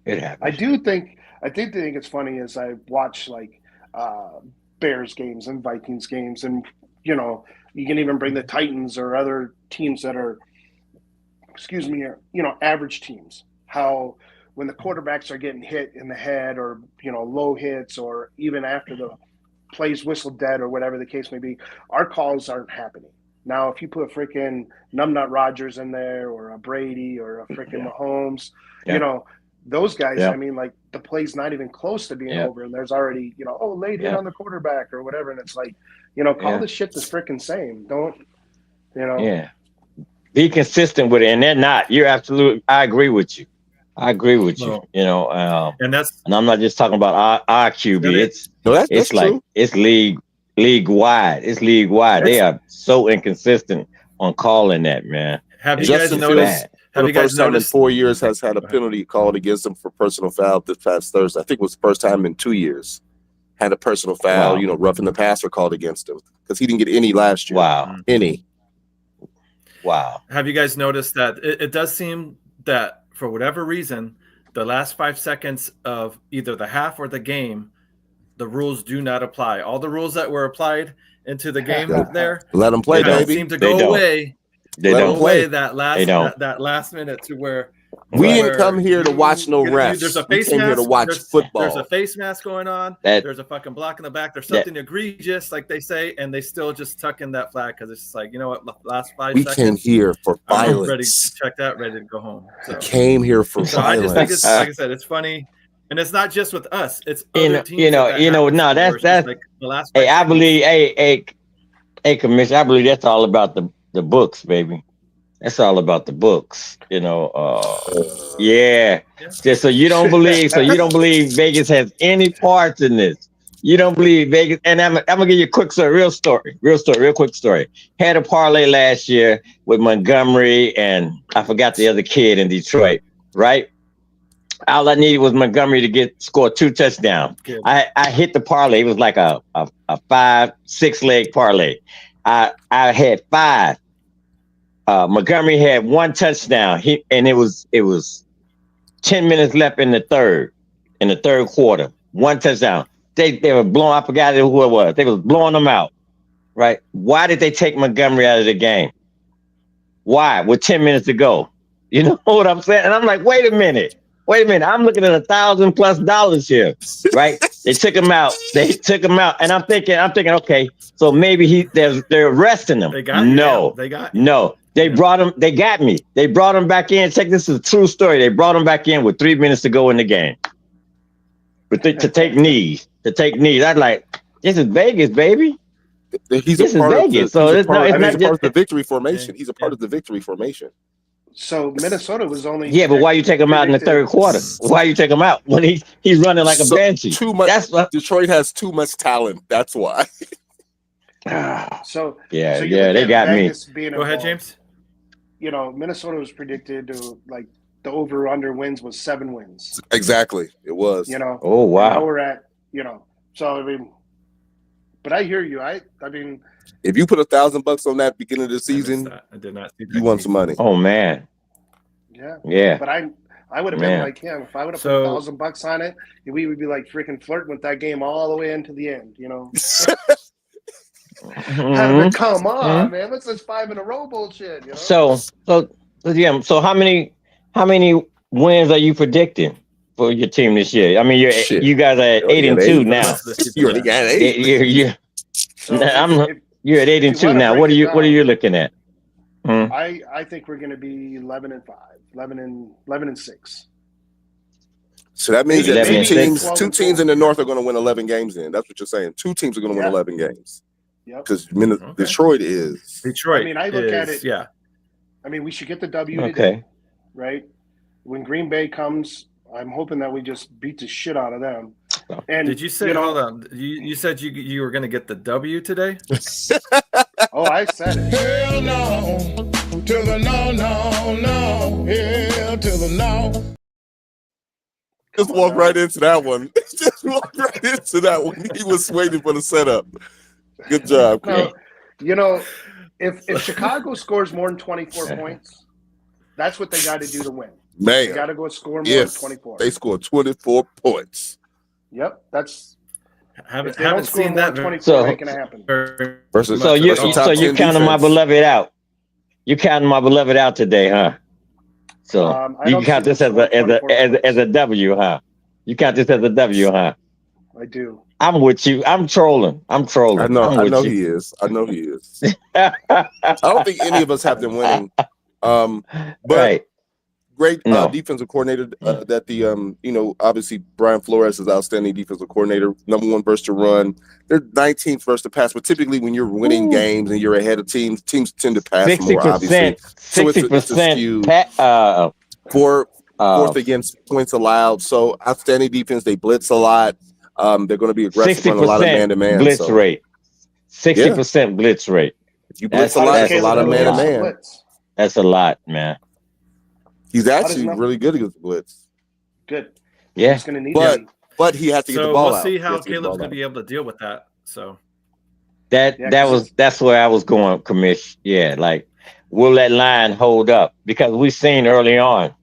It happens. I think it's funny as I watch like Bears games and Vikings games, and you can even bring the Titans or other teams that are average teams, how when the quarterbacks are getting hit in the head or low hits, or even after the plays whistled dead or whatever the case may be, our calls aren't happening. Now, if you put a freaking numbnut Rodgers in there, or a Brady, or a freaking Mahomes, those guys, I mean, like the play's not even close to being over, and there's already, late hit on the quarterback or whatever, and it's like, call this shit the freaking same. Don't, Yeah. Be consistent with it, and they're not. You're absolutely. I agree with you. I agree with you. Well, And and I'm not just talking about our QB. That's like true. it's league wide. It's league wide. They are so inconsistent on calling that, man. have you It's guys Justin just noticed? bad. For Have the you guys first time in noticed? 4 years, has had a penalty called against him for personal foul this past Thursday. I think it was the first time in 2 years. Had a personal foul, Wow. roughing the passer called against him because he didn't get any last year. Wow. Any. Wow. Have you guys noticed that it does seem that for whatever reason, the last 5 seconds of either the half or the game, the rules do not apply. All the rules that were applied into the game there, Let them play, They don't. baby. seem to They go don't. away. They Let don't. them play. That last They don't. that last minute to where We Right. didn't come here to watch no refs. There's a We face came here to mask. watch There's football. a face mask going on. That- There's a fucking block in the back. There's that- something egregious, like they say, and they still just tuck in that flag because it's just like, you know what? Last 5 We came seconds. here for I'm ready to violence. check that. Ready to go home. So, Came here for so I just think it's violence. like I said, it's funny, and it's not just with us. It's You other know- teams. you know- that you know, happens no, to, where it's that's- just like the last. Hey, 5 I seconds. believe. Hey, Commissioner. I believe that's all about the books, baby. That's all about the books. Yeah. Just so you don't believe. Vegas has any parts in this. You don't believe Vegas. And I'm gonna give you a quick story, real quick story. Had a parlay last year with Montgomery and I forgot the other kid in Detroit. Right. All I needed was Montgomery to score 2 touchdowns. Good. I hit the parlay. It was like a 5-6 leg parlay. I had 5. Montgomery had 1 touchdown. It was 10 minutes left in the third quarter. 1 touchdown. They were blowing. I forgot who it was. They was blowing them out. Right? Why did they take Montgomery out of the game? Why? With 10 minutes to go. You know what I'm saying? And I'm like, wait a minute. I'm looking at $1,000+ here, right? They took him out. And I'm thinking, okay, so maybe they're arresting him. They got you. No, They got you. no. They brought him. They got me. They brought him back in. Check, this is a true story. They brought him back in with 3 minutes to go in the game. To take knees. I'm like, this is Vegas, baby. He's This a is part of Vegas, the, so he's a it's part, not- I it's mean, not he's a part of just- the victory formation. Yeah. He's a part of the victory formation. So Minnesota was only. Yeah, but why you take him out in the third quarter? Why you take him out when he's running like a So, banshee? too much. That's what. Detroit has too much talent. That's why. So Yeah, so you yeah, look they at got me. Vegas being Go ahead, involved. James. Minnesota was predicted to like the over/under wins was 7 wins. Exactly. It was. Oh And now wow. we're at So I mean, but I hear you. I mean, If you put $1,000 on that beginning of the I missed season, that. I did not see that. you won some money. Oh man. yeah. Yeah. But I would have been Man. like him if I would have So- put $1,000 on it. We would be like freaking flirting with that game all the way into the end. Mhm. Come on, man. What's this 5 in a row bullshit? So yeah. So how many wins are you predicting for your team this year? I mean, Shit. you guys are at You already 8 and got 2 eight. now. You already got 8. So You're at 8 and if you 2 wanna now. break What are it you What are down- you looking at? Hmm. I think we're going to be 11 and 5, 11 and 6. So that means that 11 and 6. two teams in the North are going to win 11 games. Then that's what you're saying. 2 teams are going to win Yeah. 11 games Yep. because Okay. Detroit is. Detroit. I mean, I look at is- it- Yeah. I mean, we should get the W today, Okay. right? When Green Bay comes, I'm hoping that we just beat the shit out of them. And Did you say? Hold on. You said you were going to get the W today? Oh, I said it. Hell no, to the no, hell to the no. Just walk right into that one. Just walk right into that one. He was waiting for the setup. Good job. No, if Chicago scores more than 24 points, that's what they got to do to win. They got Man, to go score more yes, than 24. they scored 24 points. Yep, that's Haven't if they don't haven't score seen more that. than 24, So- it ain't gonna happen. Versus So you versus top 10 counting my defense. beloved out. You counting my beloved out today, huh? So I you don't count see this them as scoring 24 as a W, huh? You count this as a W, huh? I do. I'm with you. I'm trolling. I I'm know with you. he is. I know he is. I don't think any of us have them winning. But Right. great No. defensive coordinator that the obviously Brian Flores is outstanding defensive coordinator, number 1 versus to run. They're 19th versus to pass, but typically when you're winning games and you're ahead of teams tend to pass more, obviously. 60%. So it's a 60%. skew. For Fourth against points allowed. So outstanding defense. They blitz a lot. They're going to be aggressive on a lot of man-to-man. Blitz rate. 60% blitz rate. If you blitz a lot, that's a lot of man-to-man. That's a lot, man. He's actually really good against the blitz. Good. Yeah. He's going to need but he has to get the ball out. So we'll see how Caleb's going to be able to deal with that. So that's where I was going, Commish. Yeah, like will that line hold up? Because we've seen early on,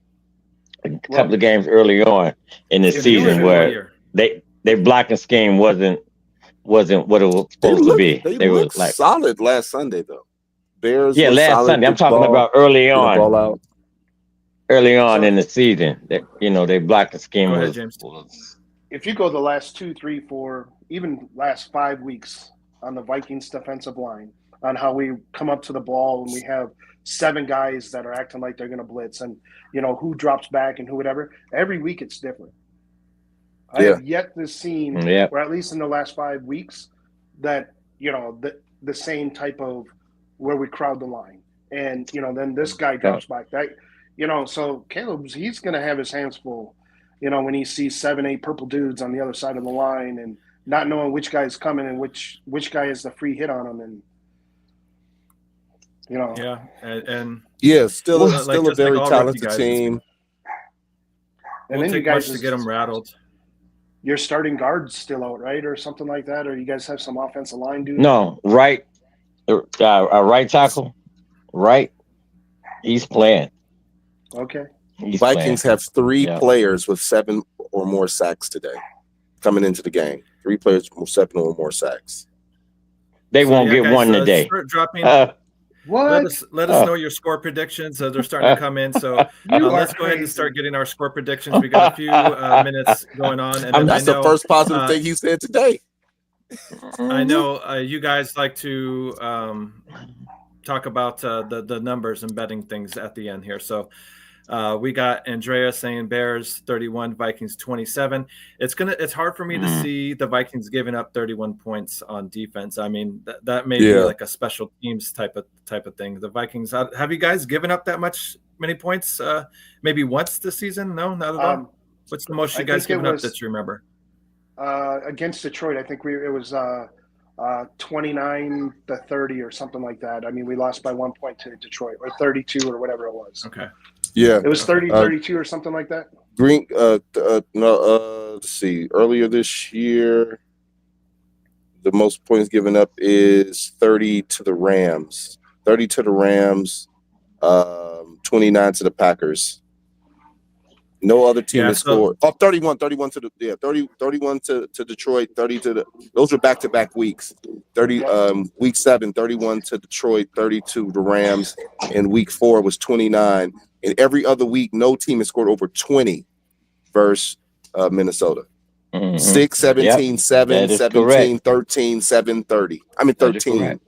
a couple of games early on in the season where their blocking scheme wasn't what it was supposed to be. They were like solid last Sunday though. Bears. Yeah, last Sunday. I'm talking about early on. Ball out. Early on in the season, they blocking scheme was. If you go the last 2, 3, 4, even last 5 weeks on the Vikings defensive line, on how we come up to the ball and we have 7 guys that are acting like they're going to blitz, and who drops back and who whatever. Every week it's different. I have yet to see, or at least in the last 5 weeks, that the same type of where we crowd the line, and then this guy drops back. That so Caleb's he's going to have his hands full. When he sees 7, 8 purple dudes on the other side of the line and not knowing which guy's coming and which guy is the free hit on him, and still a very talented team. And then you guys to get them rattled. Your starting guard's still out, right, or something like that, or you guys have some offensive line dudes? No, right tackle, right. He's playing. Okay. Vikings have 3 players with 7 or more sacks today coming into the game. 3 players with 7 or more sacks. They won't get one today. Start dropping. What? Let us know your score predictions as they're starting to come in. So let's go ahead and start getting our score predictions. We got a few minutes going on. And that's the first positive thing he said today. I know you guys like to talk about the numbers and betting things at the end here. So we got Andrea saying Bears 31, Vikings 27. It's hard for me to see the Vikings giving up 31 points on defense. I mean, that may be like a special teams type of thing. The Vikings, have you guys given up many points? Maybe once this season? No, not at all. What's the most you guys given up that you remember? Against Detroit, I think it was 29-30 or something like that. I mean, we lost by 1 point to Detroit, or 32 or whatever it was. Okay. Yeah. It was 30-32 or something like that. Let's see. Earlier this year, the most points given up is 30 to the Rams. 30 to the Rams, 29 to the Packers. No other team has scored. 31 to 31 to Detroit, 30 to those were back-to-back weeks. 30 week 7, 31 to Detroit, 30 to the Rams, and week 4 was 29. And every other week, no team has scored over 20 versus Minnesota. 6, 17, 7, 17, 13, 7, 30. I mean 13.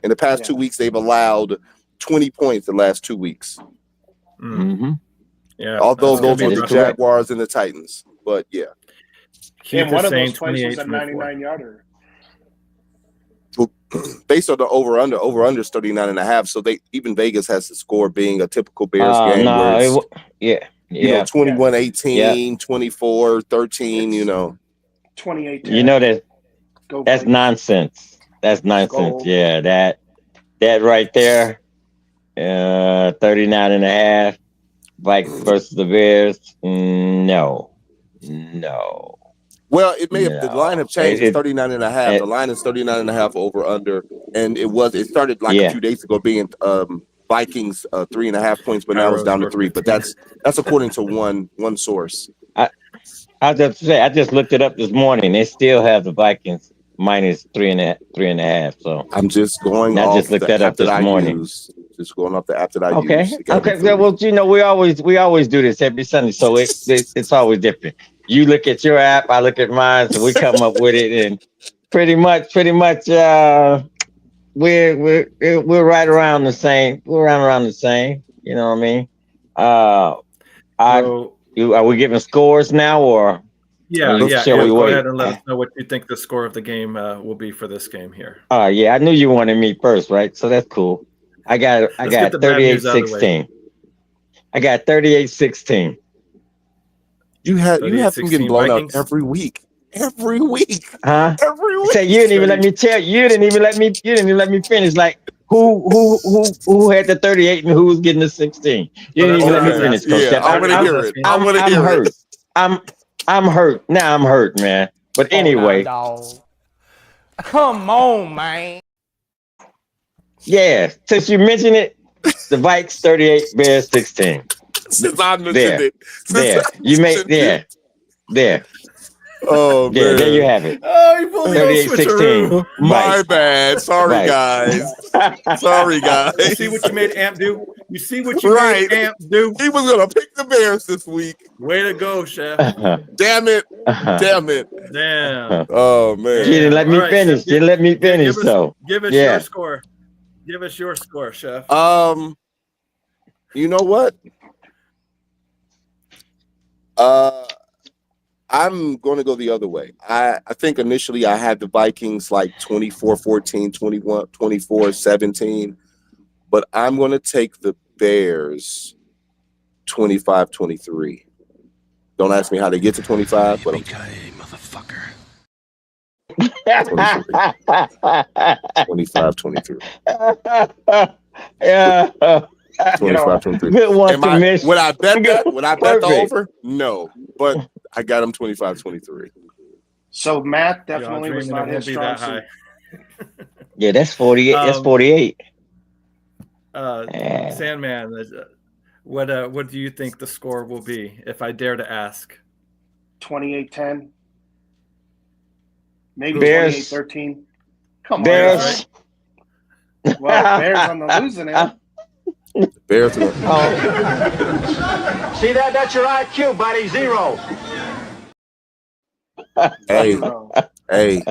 In the past 2 weeks, they've allowed 20 points the last 2 weeks. Yeah, although those were the Jaguars and the Titans, but and one of those plays was a 99-yarder. Well, based on the over-under is 39.5, so even Vegas has the score being a typical Bears game. 21-18, 24-13, 28. That's nonsense. That's nonsense. Yeah, that right there, 39.5. Vikings versus the Bears? No. Well, it may have the line have changed. It's 39.5. The line is 39.5 over under, and it started like a few days ago being Vikings 3.5 points, but now it's down to 3. But that's according to one source. I just looked it up this morning. They still have the Vikings minus 3.5. So I'm just going. I just looked that up this morning. Just going off the app that I use. Okay. Well, we always do this every Sunday, so it's always different. You look at your app, I look at mine, so we come up with it, and pretty much, we're right around the same. We're around the same. You know what I mean? Are we giving scores now, or? Yeah. Go ahead and let us know what you think the score of the game will be for this game here. Yeah, I knew you wanted me first, right? So that's cool. I got 38-16. I got 38-16. You have them getting 38-16 blown Vikings? out every week. Every week. Huh? Every week. So you didn't even let me tell you. You didn't even let me finish. Like who had the 38 and who was getting the 16? You didn't even let me finish, Coach. Yeah, I want to hear it. I'm hurt. I'm hurt. Now I'm hurt, man. But anyway. Come on, man. Yeah, since you mentioned it, the Vikes 38, Bears 16. Since I mentioned it. There. You made there. Oh, man. There you have it. Oh, you pulled the 38-16. My bad. Sorry, guys. Sorry, guys. You see what you made Amp do? You see what you made Amp do? He was going to pick the Bears this week. Way to go, Chef. Damn it. Damn it. Damn. Oh, man. You didn't let me finish. You didn't let me finish, so. Give us your score. Give us your score, Chef. You know what? I'm going to go the other way. I think initially I had the Vikings like 24-14, 24-17, but I'm going to take the Bears 25-23. Don't ask me how they get to 25, but motherfucker. 25-23. Yeah. 25-23. Good one to miss. Would I bet that? Would I bet the Perfect. over? No, but I got him 25-23. So math definitely was not his be strong that high. suit. Yeah, that's 48. That's 48. Sandman, what do you think the score will be, if I dare to ask? 28-10. Maybe Bears. 28-13. Come on. Bears. Right? Well, Bears on the losing end. Bears. See that? That's your IQ, buddy. 0. Hey, Right hey.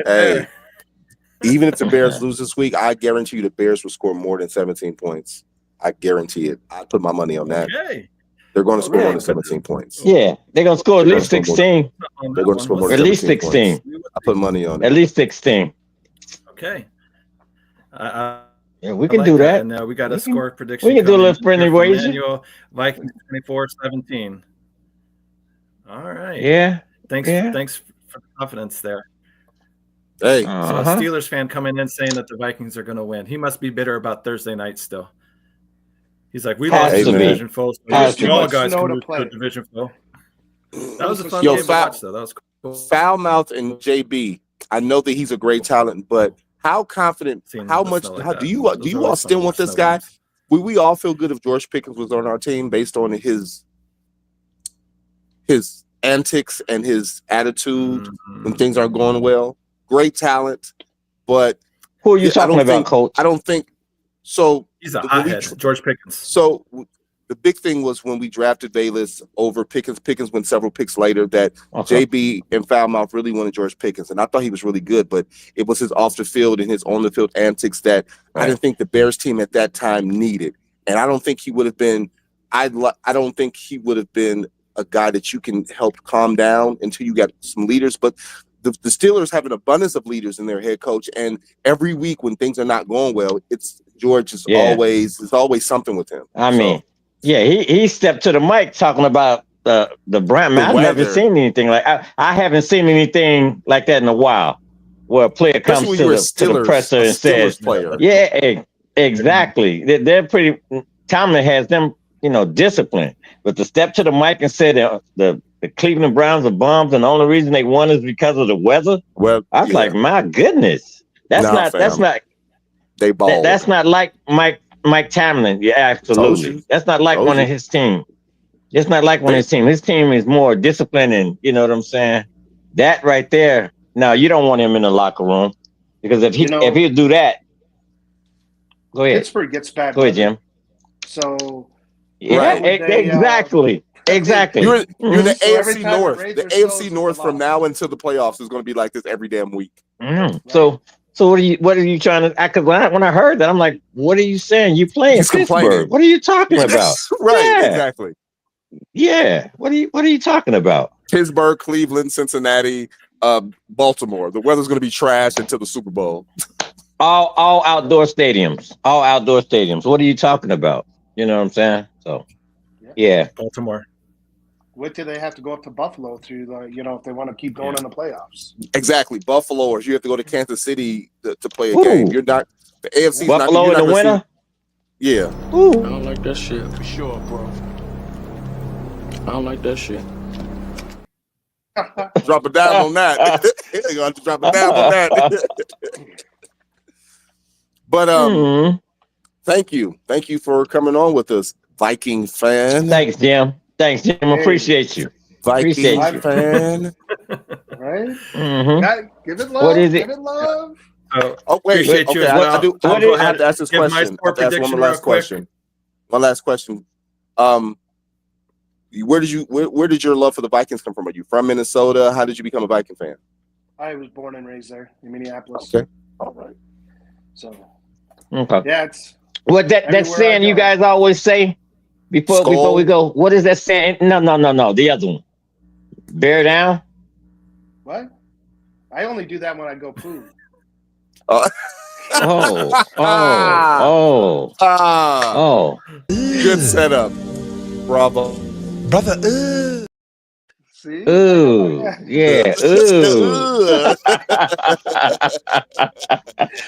there. Even if the Bears lose this week, I guarantee you the Bears will score more than 17 points. I guarantee it. I put my money on that. Okay. They're going to score more than 17 points. Yeah, they're gonna score at least 16. They're going to score more than At least 16 16. points. I put money on it. At least 16. Okay. Yeah, we can do that. And we got a score prediction. We can do a little coming friendly here from wager. Emmanuel. Vikings 24-17. All right. Yeah. Thanks for the confidence there. Hey, So a Steelers fan coming in saying that the Vikings are going to win. He must be bitter about Thursday night still. He's like, we lost Has to to be. division foe. So Has to you all be. guys Snow can to lose to play. a division foe. That was a fun Yo, game to watch, though. That was cool. Foulmouth and JB. I know that he's a great talent, but how confident? How much? How do you all still want this guy? Would we all feel good if George Pickens was on our team based on his antics and his attitude when things aren't going well? Great talent, but who are you talking about, Coach? I don't think so. He's a hothead, George Pickens. So the big thing was when we drafted Bayless over Pickens. Pickens went several picks later that JB and Foulmouth really wanted George Pickens, and I thought he was really good, but it was his off the field and his on the field antics that I didn't think the Bears team at that time needed, and I don't think he would have been. I don't think he would have been a guy that you can help calm down until you got some leaders, but. The Steelers have an abundance of leaders in their head coach, and every week when things are not going well, it's George is always something with him. I mean, he stepped to the mic talking about the brand. I've never seen anything like I haven't seen anything like that in a while, where a player comes to the presser and says, exactly. They're pretty. Tomlin has them, disciplined, but to step to the mic and say the Cleveland Browns are bums, and the only reason they won is because of the weather. Well, I was like, my goodness, that's not they ball. That's not like Mike Tomlin. Yeah, absolutely. That's not like one of his team. It's not like one of his team. His team is more disciplined, and you know what I'm saying. That right there. Now you don't want him in the locker room because if he do that, go ahead. Pittsburgh gets bad. Go ahead, Jim. So exactly. Exactly. You're the AFC North. The AFC North from now until the playoffs is going to be like this every damn week. So what are you trying to? Because when I heard that, I'm like, what are you saying? You playing Pittsburgh? What are you talking about? Exactly. Yeah. What are you talking about? Pittsburgh, Cleveland, Cincinnati, Baltimore. The weather's going to be trash until the Super Bowl. All outdoor stadiums. All outdoor stadiums. What are you talking about? You know what I'm saying? So, yeah. Baltimore. What do they have to go up to Buffalo to, if they want to keep going in the playoffs? Exactly, Buffalo, or you have to go to Kansas City to play a game. You're not the AFC. Buffalo in the winter. Yeah. I don't like that shit for sure, bro. I don't like that shit. Drop it down on that. You're going to drop it down on that. But thank you for coming on with us, Viking fan. Thanks, Jim. Appreciate you. Viking fan. Right? Mm-hmm. Give it love. What is it? Give it love. Oh wait, Appreciate you as well. I do have to ask this Give my question. score prediction real quick. One last question. Where did your love for the Vikings come from? Are you from Minnesota? How did you become a Viking fan? I was born and raised there in Minneapolis. Okay. All right. So Okay. yeah, it's what that saying you guys always say before we go. What is that saying? No. The other one. Bear down. What? I only do that when I go poo. Good setup. Bravo. Brother, See? Ooh. Yeah. Ooh.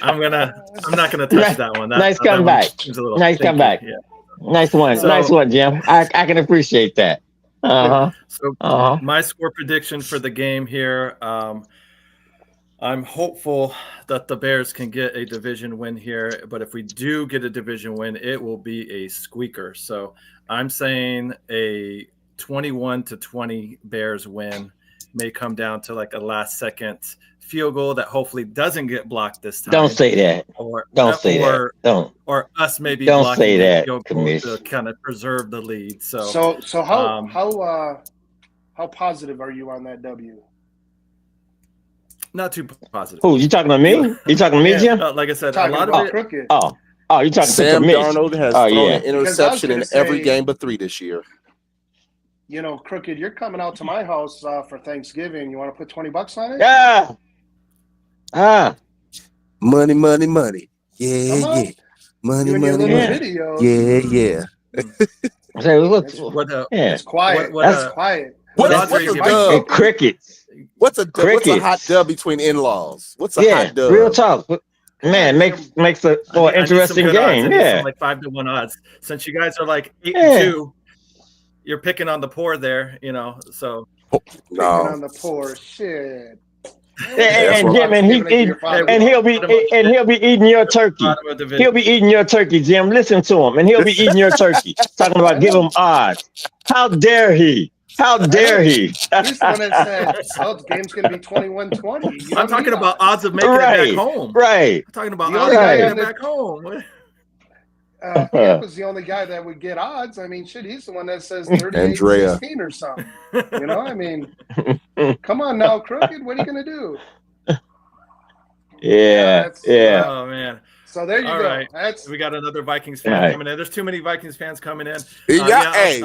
I'm not gonna touch that one. Nice comeback. Nice comeback. Yeah. Nice one. Nice one, Jim. I can appreciate that. So my score prediction for the game here. I'm hopeful that the Bears can get a division win here, but if we do get a division win, it will be a squeaker. So I'm saying a 21-20 Bears win. May come down to like a last-second field goal that hopefully doesn't get blocked this time. Don't say that. Or us maybe don't blocking say that, field goal to kind of preserve the lead. So how positive are you on that W? Not too positive. Who you talking about? Me? You talking to me, Jim? Like I said, a lot of it. Crooked. You talking Sam to me? Darnold has thrown an interception in every game but 3 this year. Crooked, you're coming out to my house for Thanksgiving. You want to put $20 on it? Yeah. Money. Yeah. Money. Video. Yeah. Say, look, It's quiet. That's quiet. What's a dub? Crickets. What's a hot dub between in-laws? What's a hot dub? Real talk. Man, makes it for an interesting game. Yeah. Like 5-1 odds. Since you guys are like 8-2, you're picking on the poor there, so. Picking on the poor shit. And Jim, he'll be eating your turkey. He'll be eating your turkey, Jim. Listen to him, and he'll be eating your turkey. Talking about give him odds. How dare he? How dare he? He's the one that said, the game's going to be 21-20. I'm talking about odds of making it back home. Right. I'm talking about odds of making it back home. He was the only guy that would get odds. I mean, shit, he's the one that says 38-16 or something. Come on now, Crooked. What are you going to do? Yeah. Oh, man. So there you go. Right. We got another Vikings fan coming in. There's too many Vikings fans coming in.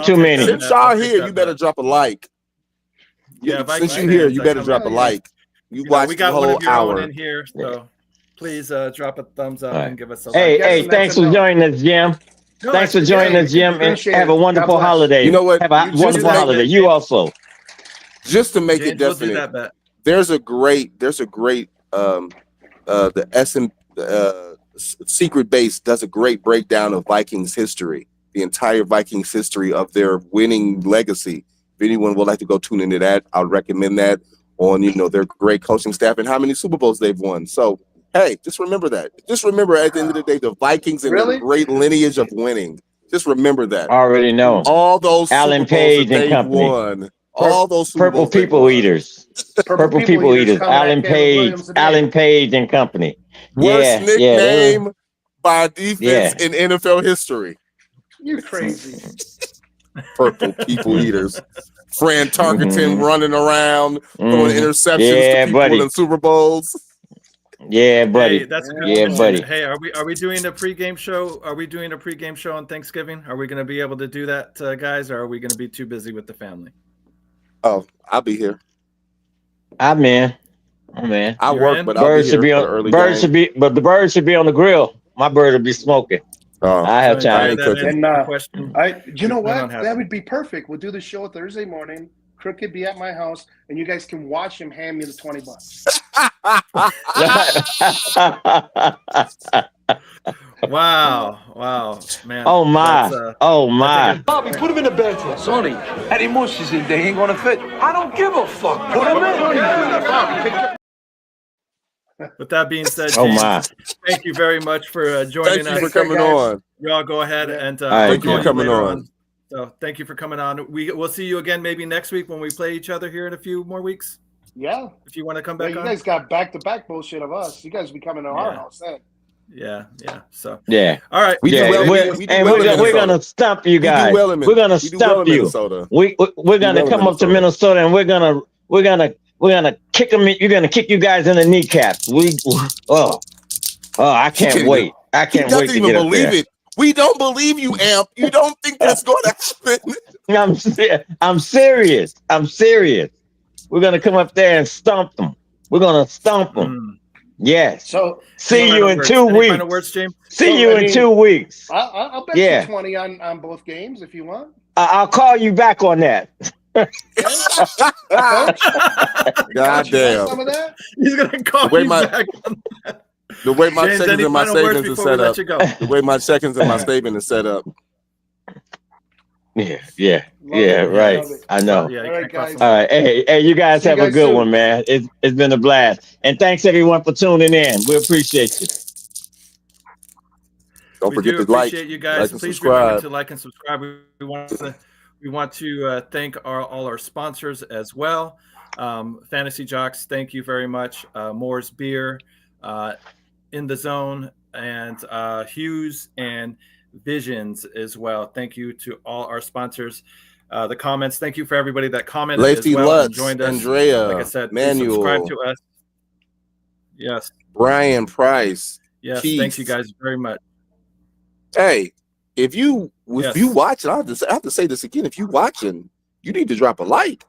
Too many. Since y'all here, you better drop a like. Yeah, since you're here, you better drop a like. You watch the whole hour in here, so please drop a thumbs up and give us a like. Hey, thanks for joining us, Jim. Thanks for joining us, Jim, and have a wonderful holiday. You know what? Have a wonderful holiday. You also. Just to make it definite, there's a great the Secret Base does a great breakdown of Vikings history, the entire Vikings history of their winning legacy. If anyone would like to go tune into that, I would recommend that on, their great coaching staff and how many Super Bowls they've won. So, hey, just remember that. Just remember at the end of the day, the Vikings and the great lineage of winning. Just remember that. Already know. All those Alan Super Bowls Page that and company. Won. All those Super Purple Bowls people eaters. Purple people eaters. Alan Page and company. Worst nickname by defense in NFL history. You crazy. Purple people eaters. Fran Tarkenton running around, throwing interceptions to people in Super Bowls. Yeah, buddy. Hey, that's a good buddy. Hey, are we doing a pregame show? Are we doing a pregame show on Thanksgiving? Are we going to be able to do that, guys, or are we going to be too busy with the family? Oh, I'll be here. I'm in. I work, but birds I'll be here should be on early. Birds should be, but the birds should be on the grill. My bird will be smoking. I have time. And you know what? That would be perfect. We'll do the show Thursday morning. Crooked be at my house, and you guys can watch him hand me the $20. Wow, man. Oh my. Bobby, put him in the bedroom. Sonny, any mushes in there ain't gonna fit. I don't give a fuck. Put him in. With that being said, James, thank you very much for joining us. Thank you for coming on. Y'all go ahead and thank you for coming on. So thank you for coming on. We'll see you again maybe next week when we play each other here in a few more weeks. Yeah. If you want to come back you on. guys got back-to-back bullshit of us. You guys be coming to our house then. Yeah. So all right. We're gonna stump you guys. We're gonna stump you. We're gonna come up to Minnesota and we're gonna kick them. You're gonna kick you guys in the kneecaps. I can't wait. I can't wait to get up there. It. We don't believe you, Amp. You don't think that's going to happen? I'm serious. We're gonna come up there and stomp them. We're gonna stomp them. Yes. So see you in 2 weeks. Final words, James? See you in 2 weeks. I'll bet you 20 on both games if you want. I'll call you back on that. God damn. Some of that? He's gonna call you back on that. The way my James, seconds and my savings is set up. The way my seconds and my statement is set up. Yeah, right. I know. All right, guys. All right. Hey, you guys have a good one, man. It's been a blast. And thanks everyone for tuning in. We appreciate you. Don't forget to appreciate you guys. and Please subscribe. remember to like and subscribe. We want to thank all our sponsors as well. Fantasy Jocks, thank you very much. Moore's Beer, In the Zone, and Hughes and Visions as well. Thank you to all our sponsors. The comments, thank you for everybody that commented Lacey as well Lutz, and joined us. Andrea, like I said, Manuel, subscribe to us. Yes. Brian Price. Yes, Keith. thank you guys very much. Hey, if you watch, I have to say this again. If you watching, you need to drop a like,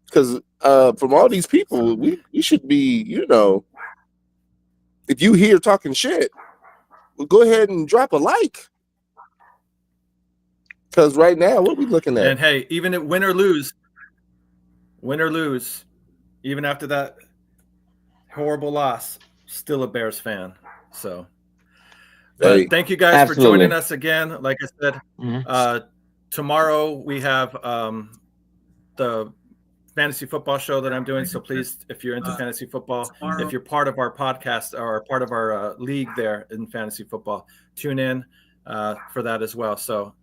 because from all these people, you should be, if you here talking shit, well, go ahead and drop a like. Because right now, what we looking at? And hey, even if win or lose, even after that horrible loss, still a Bears fan. So, but thank you guys for joining us again. Like I said, tomorrow we have the fantasy football show that I'm doing. So please, if you're into fantasy football, if you're part of our podcast or part of our league there in fantasy football, tune in for that as well. So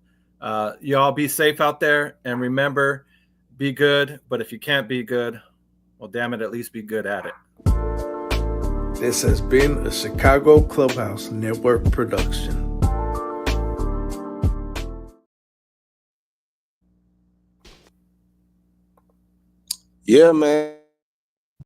y'all be safe out there, and remember, be good. But if you can't be good, well, damn it, at least be good at it. This has been a Chicago Clubhouse Network production. Yeah, man.